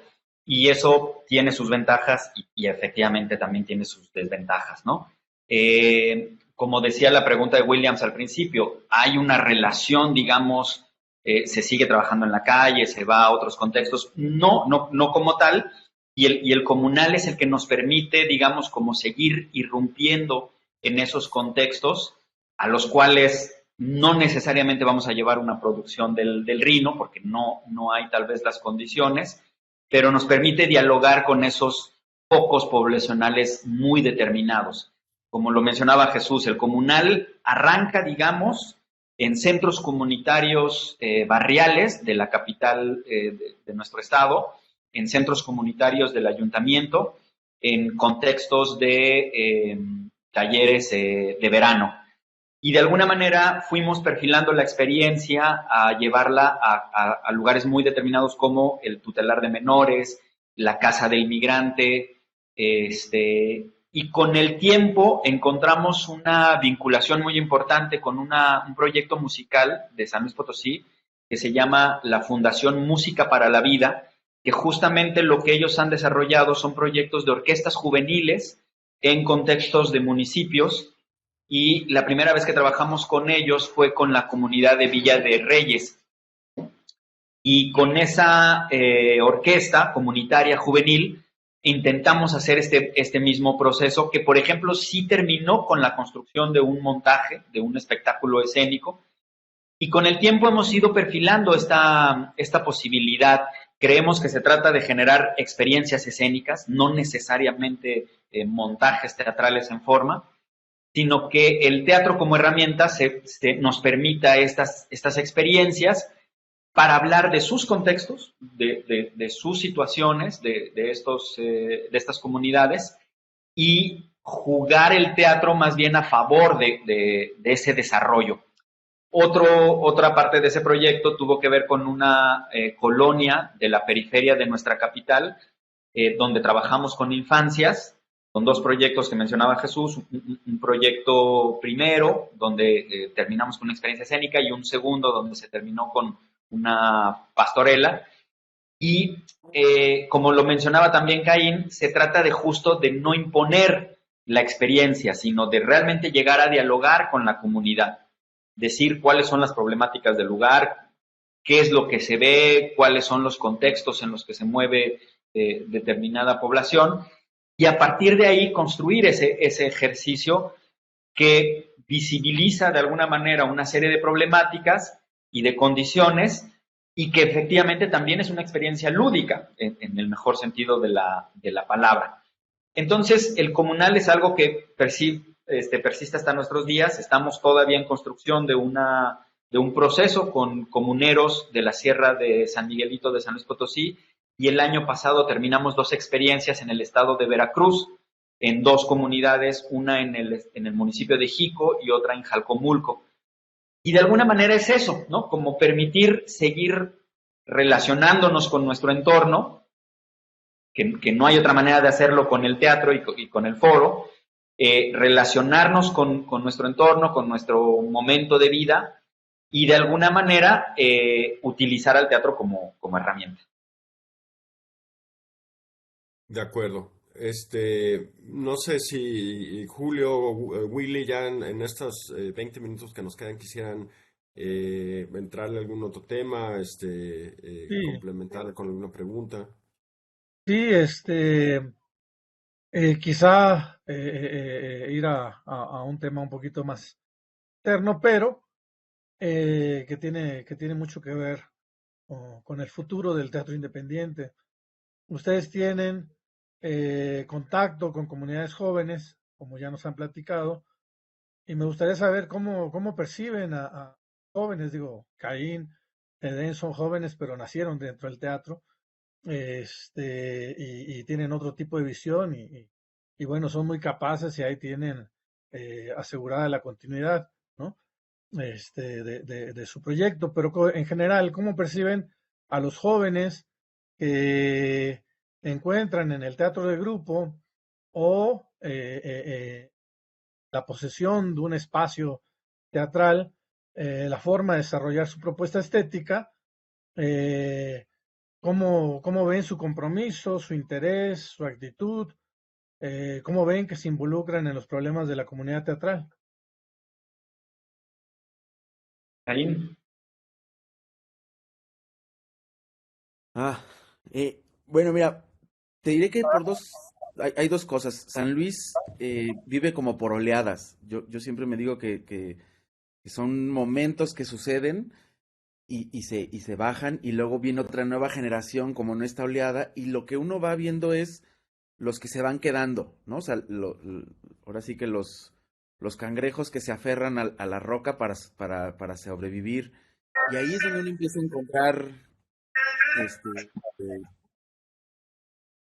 Y eso tiene sus ventajas y efectivamente también tiene sus desventajas, ¿no? Como decía la pregunta de Williams al principio, hay una relación, digamos, se sigue trabajando en la calle, se va a otros contextos, no como tal, y el comunal es el que nos permite, digamos, como seguir irrumpiendo en esos contextos a los cuales no necesariamente vamos a llevar una producción del Rhino, porque no hay tal vez las condiciones, pero nos permite dialogar con esos focos poblacionales muy determinados. Como lo mencionaba Jesús, el comunal arranca, digamos, en centros comunitarios barriales de la capital de nuestro estado, en centros comunitarios del ayuntamiento, en contextos de talleres de verano. Y de alguna manera fuimos perfilando la experiencia a llevarla a lugares muy determinados como el tutelar de menores, la casa del migrante, y con el tiempo encontramos una vinculación muy importante con un proyecto musical de San Luis Potosí que se llama la Fundación Música para la Vida, que justamente lo que ellos han desarrollado son proyectos de orquestas juveniles en contextos de municipios. Y la primera vez que trabajamos con ellos fue con la comunidad de Villa de Reyes. Y con esa orquesta comunitaria juvenil intentamos hacer este mismo proceso que, por ejemplo, sí terminó con la construcción de un montaje, de un espectáculo escénico, y con el tiempo hemos ido perfilando esta posibilidad. Creemos que se trata de generar experiencias escénicas, no necesariamente montajes teatrales en forma, sino que el teatro como herramienta nos permita estas experiencias para hablar de sus contextos, de sus situaciones, de estas comunidades, y jugar el teatro más bien a favor de ese desarrollo. Otra parte de ese proyecto tuvo que ver con una colonia de la periferia de nuestra capital, donde trabajamos con infancias, con dos proyectos que mencionaba Jesús, un proyecto primero, donde terminamos con una experiencia escénica, y un segundo, donde se terminó con una pastorela. Y como lo mencionaba también Caín, se trata de justo de no imponer la experiencia, sino de realmente llegar a dialogar con la comunidad, decir cuáles son las problemáticas del lugar, qué es lo que se ve, cuáles son los contextos en los que se mueve determinada población, y a partir de ahí construir ese ejercicio que visibiliza de alguna manera una serie de problemáticas y de condiciones, y que efectivamente también es una experiencia lúdica, en el mejor sentido de la palabra. Entonces, el comunal es algo que persiste hasta nuestros días. Estamos todavía en construcción de un proceso con comuneros de la Sierra de San Miguelito de San Luis Potosí, y el año pasado terminamos 2 experiencias en el estado de Veracruz, en 2 comunidades, una en el municipio de Jico y otra en Jalcomulco. Y de alguna manera es eso, ¿no? Como permitir seguir relacionándonos con nuestro entorno, que no hay otra manera de hacerlo con el teatro y con el foro, relacionarnos con nuestro entorno, con nuestro momento de vida, y de alguna manera utilizar al teatro como herramienta. De acuerdo. No sé si Julio o Willy ya en estos 20 minutos que nos quedan quisieran entrarle a algún otro tema, Sí, complementar con alguna pregunta. sí, quizá ir a un tema un poquito más externo, pero que tiene mucho que ver con el futuro del teatro independiente. Ustedes tienen contacto con comunidades jóvenes, como ya nos han platicado, y me gustaría saber cómo perciben a jóvenes, digo, Caín, Edén son jóvenes, pero nacieron dentro del teatro, y tienen otro tipo de visión, y bueno, son muy capaces y ahí tienen asegurada la continuidad, ¿no? De su proyecto, pero en general, ¿cómo perciben a los jóvenes que encuentran en el teatro de grupo o la posesión de un espacio teatral, la forma de desarrollar su propuesta estética? ¿Cómo ven su compromiso, su interés, su actitud? ¿Cómo ven que se involucran en los problemas de la comunidad teatral? Caín. Ah, bueno, mira, te diré que hay 2 cosas. San Luis vive como por oleadas. Yo siempre me digo que son momentos que suceden y se bajan, y luego viene otra nueva generación como en esta oleada, y lo que uno va viendo es los que se van quedando, ¿no? O sea, ahora sí que los cangrejos que se aferran a la roca para sobrevivir, y ahí es donde uno empieza a encontrar eh,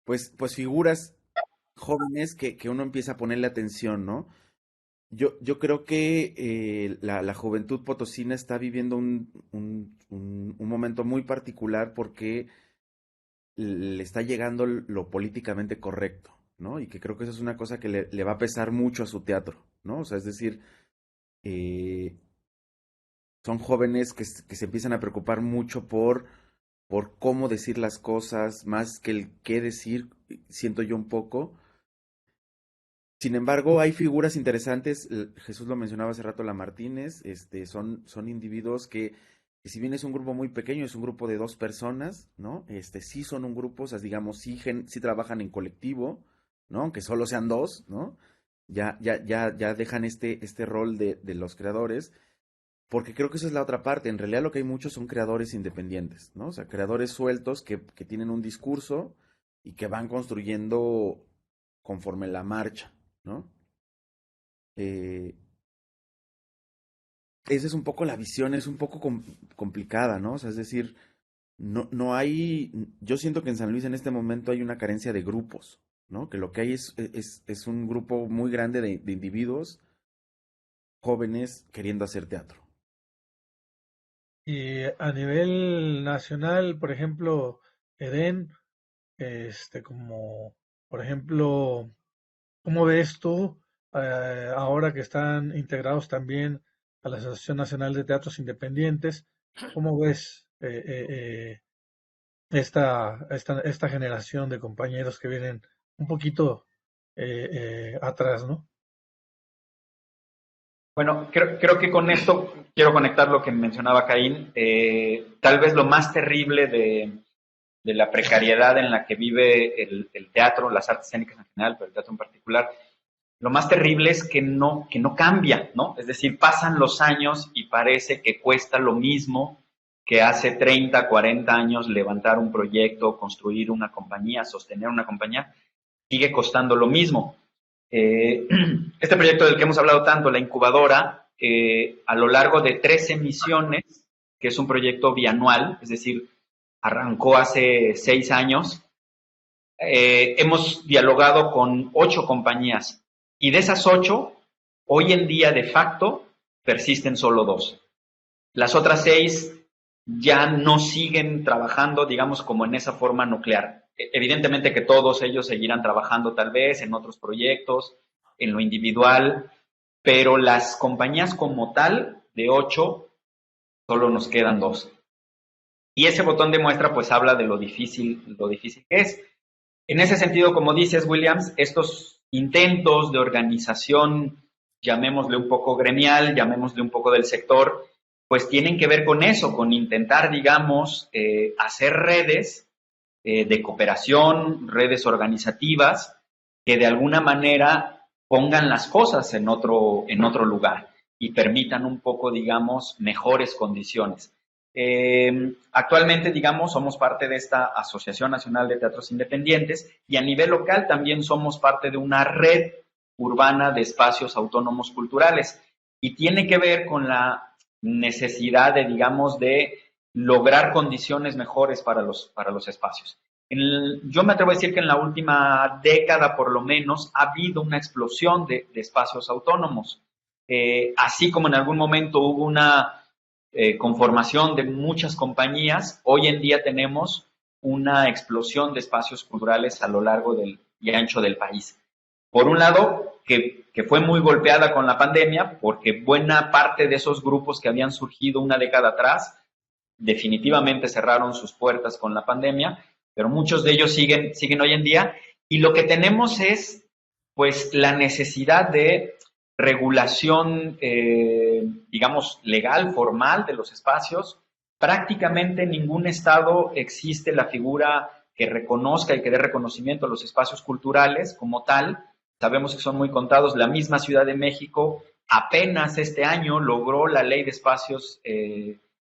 pues figuras jóvenes que uno empieza a ponerle atención, ¿no? Yo creo que la juventud potosina está viviendo un momento muy particular, porque le está llegando lo políticamente correcto, ¿no? Y que creo que eso es una cosa que le va a pesar mucho a su teatro, ¿no? O sea, es decir, eh, son jóvenes que se empiezan a preocupar mucho por cómo decir las cosas, más que el qué decir, siento yo un poco. Sin embargo, hay figuras interesantes. Jesús lo mencionaba hace rato, la Martínez, son individuos que que si bien es un grupo muy pequeño, es un grupo de 2 personas, ¿no? Sí son un grupo, o sea, digamos, sí trabajan en colectivo, ¿no? Aunque solo sean 2, ¿no? Ya dejan este rol de los creadores, porque creo que esa es la otra parte. En realidad lo que hay muchos son creadores independientes, ¿no? O sea, creadores sueltos que tienen un discurso y que van construyendo conforme la marcha, ¿no? Esa es un poco la visión, es un poco complicada, ¿no? O sea, es decir, no hay, yo siento que en San Luis en este momento hay una carencia de grupos, ¿no? Que lo que hay es un grupo muy grande de individuos jóvenes queriendo hacer teatro. Y a nivel nacional, por ejemplo, Edén, como, por ejemplo, ¿cómo ves tú ahora que están integrados también a la Asociación Nacional de Teatros Independientes? ¿Cómo ves esta generación de compañeros que vienen un poquito atrás, ¿no? Bueno, creo que con esto quiero conectar lo que mencionaba Caín. Tal vez lo más terrible de la precariedad en la que vive el teatro, las artes escénicas en general, pero el teatro en particular, lo más terrible es que no cambia, ¿no? Es decir, pasan los años y parece que cuesta lo mismo que hace 30, 40 años levantar un proyecto, construir una compañía, sostener una compañía, sigue costando lo mismo. Este proyecto del que hemos hablado tanto, la incubadora, a lo largo de 3 emisiones, que es un proyecto bianual, es decir, arrancó hace 6 años, hemos dialogado con 8 compañías y de esas 8, hoy en día de facto persisten solo 2. Las otras 6 ya no siguen trabajando, digamos, como en esa forma nuclear. Evidentemente que todos ellos seguirán trabajando tal vez en otros proyectos, en lo individual, pero las compañías como tal, de 8, solo nos quedan 2. Y ese botón de muestra pues habla de lo difícil que es. En ese sentido, como dices, Williams, estos intentos de organización, llamémosle un poco gremial, llamémosle un poco del sector, pues tienen que ver con eso, con intentar, digamos, hacer redes de cooperación, redes organizativas, que de alguna manera pongan las cosas en otro lugar y permitan un poco, digamos, mejores condiciones. Actualmente, digamos, somos parte de esta Asociación Nacional de Teatros Independientes y a nivel local también somos parte de una red urbana de espacios autónomos culturales y tiene que ver con la necesidad de, digamos, de lograr condiciones mejores para los espacios. Yo me atrevo a decir que en la última década, por lo menos, ha habido una explosión de espacios autónomos. Así como en algún momento hubo una conformación de muchas compañías, hoy en día tenemos una explosión de espacios culturales a lo largo y ancho del país. Por un lado, que fue muy golpeada con la pandemia, porque buena parte de esos grupos que habían surgido una década atrás definitivamente cerraron sus puertas con la pandemia, pero muchos de ellos siguen hoy en día. Y lo que tenemos es, pues, la necesidad de regulación, digamos, legal, formal de los espacios. Prácticamente en ningún estado existe la figura que reconozca y que dé reconocimiento a los espacios culturales como tal. Sabemos que son muy contados. La misma Ciudad de México apenas este año logró la ley de espacios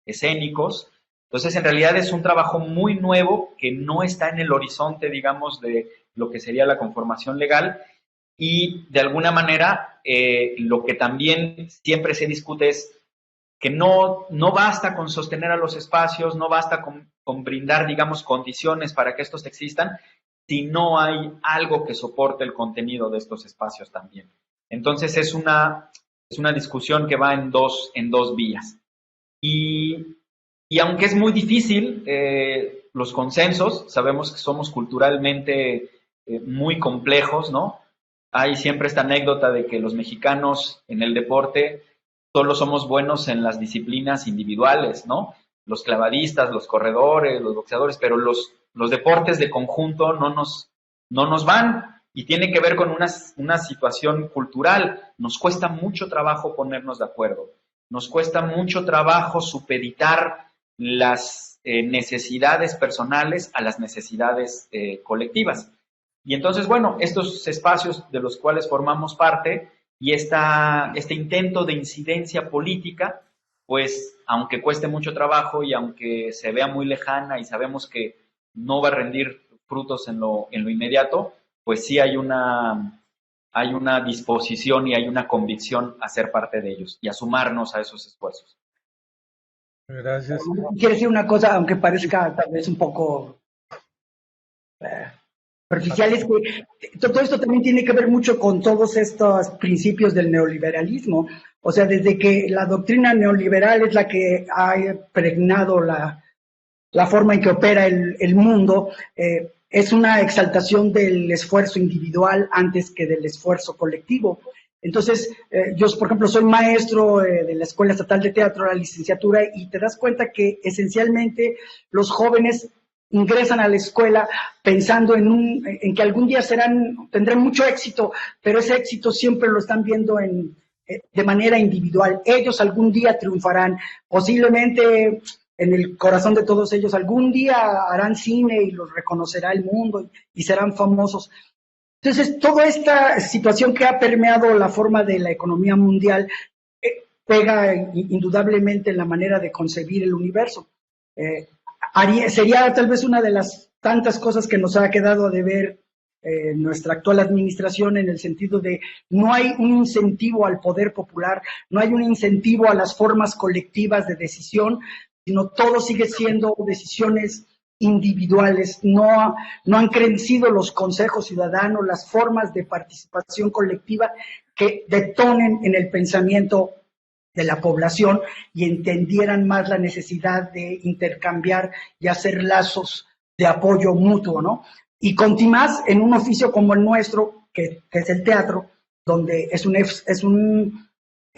escénicos. Entonces, en realidad es un trabajo muy nuevo que no está en el horizonte, digamos, de lo que sería la conformación legal. Y de alguna manera, lo que también siempre se discute es que no basta con sostener a los espacios, no basta con brindar, digamos, condiciones para que estos existan, si no hay algo que soporte el contenido de estos espacios también. Entonces, es una discusión que va en dos vías. Y aunque es muy difícil, los consensos, sabemos que somos culturalmente muy complejos, ¿no? Hay siempre esta anécdota de que los mexicanos en el deporte solo somos buenos en las disciplinas individuales, ¿no? Los clavadistas, los corredores, los boxeadores, pero los deportes de conjunto no nos van y tiene que ver con una situación cultural. Nos cuesta mucho trabajo ponernos de acuerdo. nos cuesta mucho trabajo supeditar las necesidades personales a las necesidades colectivas. Y entonces, bueno, estos espacios de los cuales formamos parte y este intento de incidencia política, pues aunque cueste mucho trabajo y aunque se vea muy lejana y sabemos que no va a rendir frutos en lo inmediato, pues sí hay una disposición y hay una convicción a ser parte de ellos y a sumarnos a esos esfuerzos. Gracias. Quiero decir una cosa, aunque parezca tal vez un poco superficial, es que todo esto también tiene que ver mucho con todos estos principios del neoliberalismo. O sea, desde que la doctrina neoliberal es la que ha pregnado la forma en que opera el mundo, es una exaltación del esfuerzo individual antes que del esfuerzo colectivo. Entonces, yo, por ejemplo, soy maestro de la Escuela Estatal de Teatro, la licenciatura, y te das cuenta que esencialmente los jóvenes ingresan a la escuela pensando en que algún día tendrán mucho éxito, pero ese éxito siempre lo están viendo de manera individual. Ellos algún día triunfarán, posiblemente en el corazón de todos ellos algún día harán cine y los reconocerá el mundo y serán famosos. Entonces, toda esta situación que ha permeado la forma de la economía mundial pega indudablemente en la manera de concebir el universo. Sería tal vez una de las tantas cosas que nos ha quedado a deber nuestra actual administración, en el sentido de no hay un incentivo al poder popular, no hay un incentivo a las formas colectivas de decisión, sino todo sigue siendo decisiones individuales. No han crecido los consejos ciudadanos, las formas de participación colectiva que detonen en el pensamiento de la población y entendieran más la necesidad de intercambiar y hacer lazos de apoyo mutuo, ¿no? Y continuar en un oficio como el nuestro, que es el teatro, donde es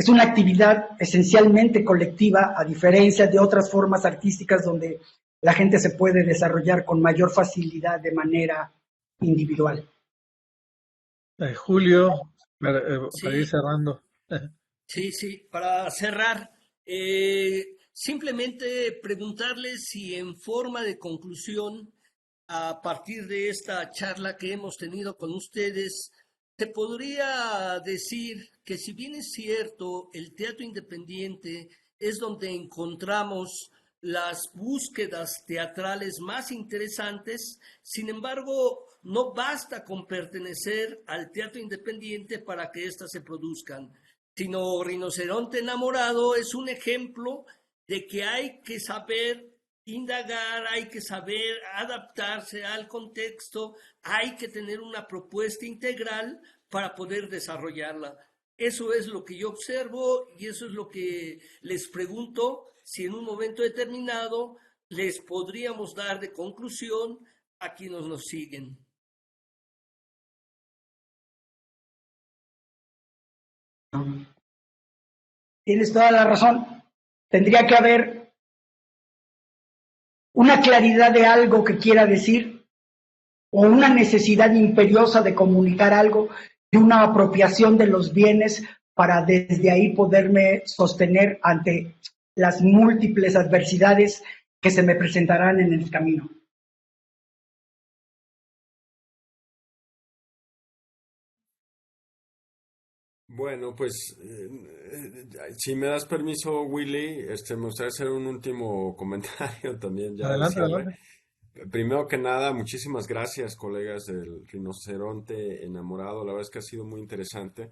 una actividad esencialmente colectiva, a diferencia de otras formas artísticas donde la gente se puede desarrollar con mayor facilidad de manera individual. Julio, para ir cerrando. Sí, para cerrar, simplemente preguntarles si en forma de conclusión, a partir de esta charla que hemos tenido con ustedes, se podría decir que, si bien es cierto, el teatro independiente es donde encontramos las búsquedas teatrales más interesantes, sin embargo, no basta con pertenecer al teatro independiente para que éstas se produzcan, sino Rinoceronte Enamorado es un ejemplo de que hay que saber indagar, hay que saber adaptarse al contexto, hay que tener una propuesta integral para poder desarrollarla. Eso es lo que yo observo y eso es lo que les pregunto, si en un momento determinado les podríamos dar de conclusión a quienes nos siguen. Tienes toda la razón. Tendría que haber una claridad de algo que quiera decir, o una necesidad imperiosa de comunicar algo, y una apropiación de los bienes para desde ahí poderme sostener ante las múltiples adversidades que se me presentarán en el camino. Bueno, pues si me das permiso, Willy, me gustaría hacer un último comentario también ya de cierre. Adelante. Primero que nada, muchísimas gracias, colegas del Rinoceronte Enamorado. La verdad es que ha sido muy interesante.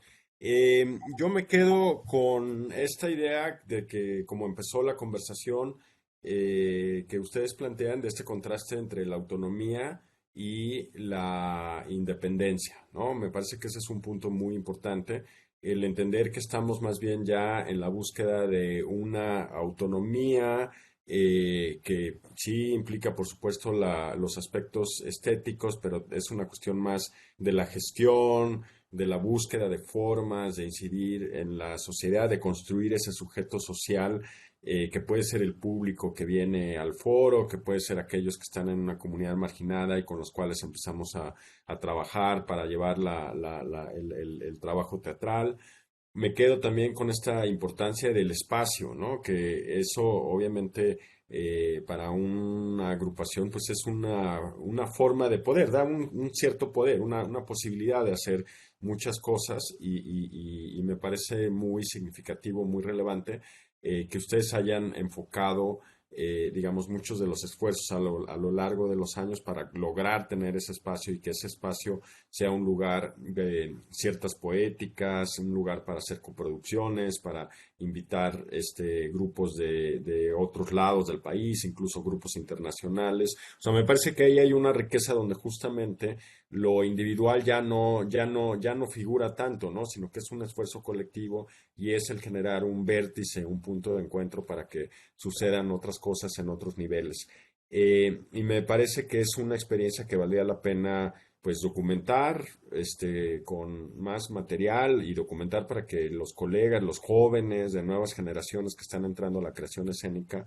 Yo me quedo con esta idea de que, como empezó la conversación, que ustedes plantean, de este contraste entre la autonomía y la independencia, ¿no? Me parece que ese es un punto muy importante, el entender que estamos más bien ya en la búsqueda de una autonomía que sí implica, por supuesto, los aspectos estéticos, pero es una cuestión más de la gestión, de la búsqueda de formas de incidir en la sociedad, de construir ese sujeto social que puede ser el público que viene al foro, que puede ser aquellos que están en una comunidad marginada y con los cuales empezamos a trabajar para llevar el trabajo teatral. me quedo también con esta importancia del espacio, ¿no? Que eso obviamente para una agrupación pues es una forma de poder, da un cierto poder, una posibilidad de hacer muchas cosas y me parece muy significativo, muy relevante que ustedes hayan enfocado digamos, muchos de los esfuerzos a lo largo de los años para lograr tener ese espacio y que ese espacio sea un lugar de ciertas poéticas, un lugar para hacer coproducciones, para invitar grupos de otros lados del país, incluso grupos internacionales. O sea, me parece que ahí hay una riqueza donde justamente lo individual ya no figura tanto, ¿no? Sino que es un esfuerzo colectivo y es el generar un vértice, un punto de encuentro para que sucedan otras cosas en otros niveles. Y me parece que es una experiencia que valdría la pena pues documentar con más material y documentar para que los colegas, los jóvenes de nuevas generaciones que están entrando a la creación escénica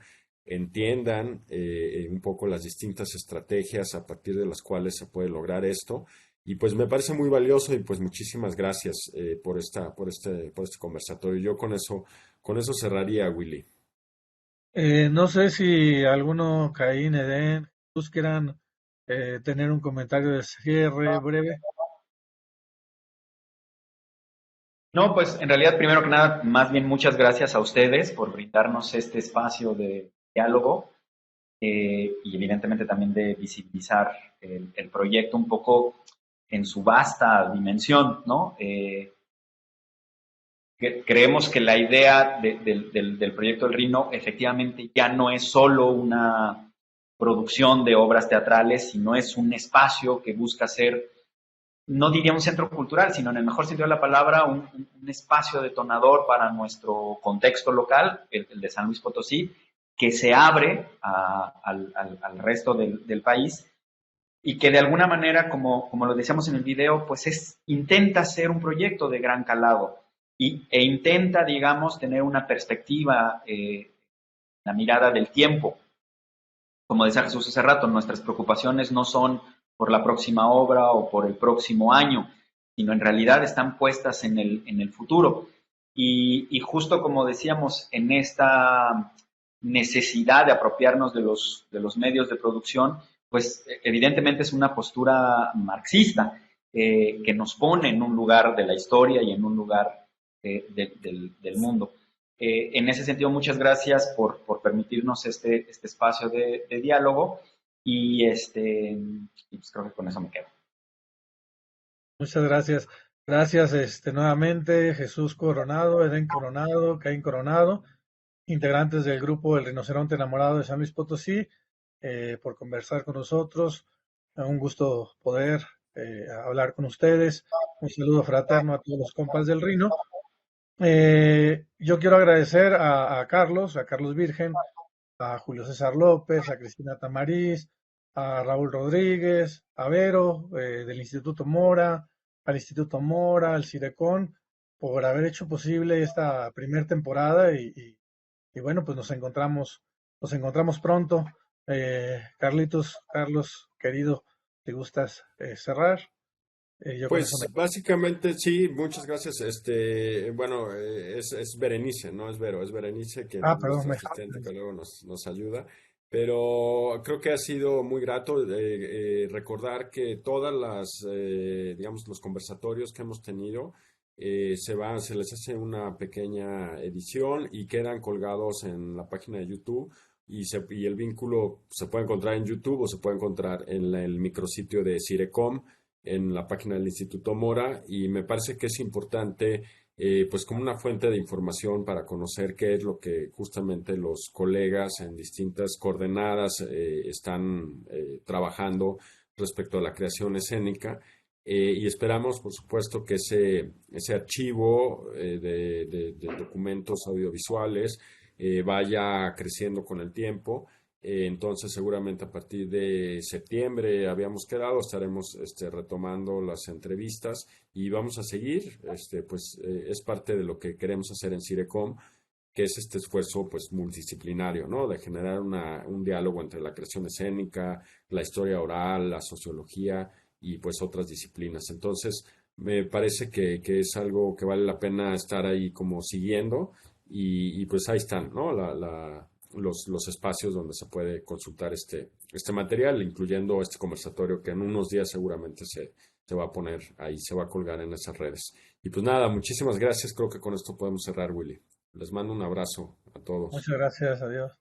entiendan un poco las distintas estrategias a partir de las cuales se puede lograr esto. Y pues me parece muy valioso y pues muchísimas gracias por este conversatorio. Yo con eso cerraría, Willy. No sé si alguno, Caín, Edén, Jesús quieran tener un comentario de cierre breve. No, pues en realidad, primero que nada, más bien muchas gracias a ustedes por brindarnos este espacio de diálogo y evidentemente también de visibilizar el proyecto un poco en su vasta dimensión, ¿no? Creemos que la idea del proyecto del Rhino efectivamente ya no es solo una producción de obras teatrales, sino es un espacio que busca ser, no diría un centro cultural, sino en el mejor sentido de la palabra, un espacio detonador para nuestro contexto local, el de San Luis Potosí, que se abre al resto del país y que de alguna manera, como lo decíamos en el video, pues intenta ser un proyecto de gran calado e intenta, digamos, tener una perspectiva, la mirada del tiempo. Como decía Jesús hace rato, nuestras preocupaciones no son por la próxima obra o por el próximo año, sino en realidad están puestas en el futuro. Y justo como decíamos, en esta necesidad de apropiarnos de los medios de producción, pues evidentemente es una postura marxista que nos pone en un lugar de la historia y en un lugar del mundo. En ese sentido, muchas gracias por permitirnos este espacio de diálogo y pues creo que con eso me quedo. Muchas gracias. Gracias nuevamente, Jesús Coronado, Edén Coronado, Caín Coronado, integrantes del grupo El Rinoceronte Enamorado de San Luis Potosí, por conversar con nosotros. Un gusto poder hablar con ustedes. Un saludo fraterno a todos los compas del Rino. Yo quiero agradecer a Carlos Virgen, a Julio César López, a Cristina Tamariz, a Raúl Rodríguez, a Vero del Instituto Mora, al Instituto Mora, al Cirecon, por haber hecho posible esta primera temporada y bueno, pues nos encontramos pronto. Carlos, querido, ¿te gustas cerrar? Yo con eso Pues básicamente sí, muchas gracias. Bueno, es Berenice, no es Vero, es Berenice, que perdón, nuestra me asistente que luego nos ayuda. Pero creo que ha sido muy grato recordar que todas digamos, los conversatorios que hemos tenido se les hace una pequeña edición y quedan colgados en la página de YouTube. Y el vínculo se puede encontrar en YouTube o se puede encontrar en el micrositio de Cirecom, en la página del Instituto Mora, y me parece que es importante pues como una fuente de información para conocer qué es lo que justamente los colegas en distintas coordenadas están trabajando respecto a la creación escénica. Y esperamos, por supuesto, que ese archivo de documentos audiovisuales vaya creciendo con el tiempo. Entonces, seguramente a partir de septiembre habíamos quedado, estaremos retomando las entrevistas y vamos a seguir. Pues es parte de lo que queremos hacer en Cirecom, que es este esfuerzo pues multidisciplinario, ¿no? De generar un diálogo entre la creación escénica, la historia oral, la sociología y pues otras disciplinas. Entonces, me parece que es algo que vale la pena estar ahí como siguiendo y pues ahí están, ¿no? Los espacios donde se puede consultar este material, incluyendo este conversatorio que en unos días seguramente se va a poner ahí, se va a colgar en esas redes. Y pues nada, muchísimas gracias. Creo que con esto podemos cerrar, Willy. Les mando un abrazo a todos. Muchas gracias, adiós.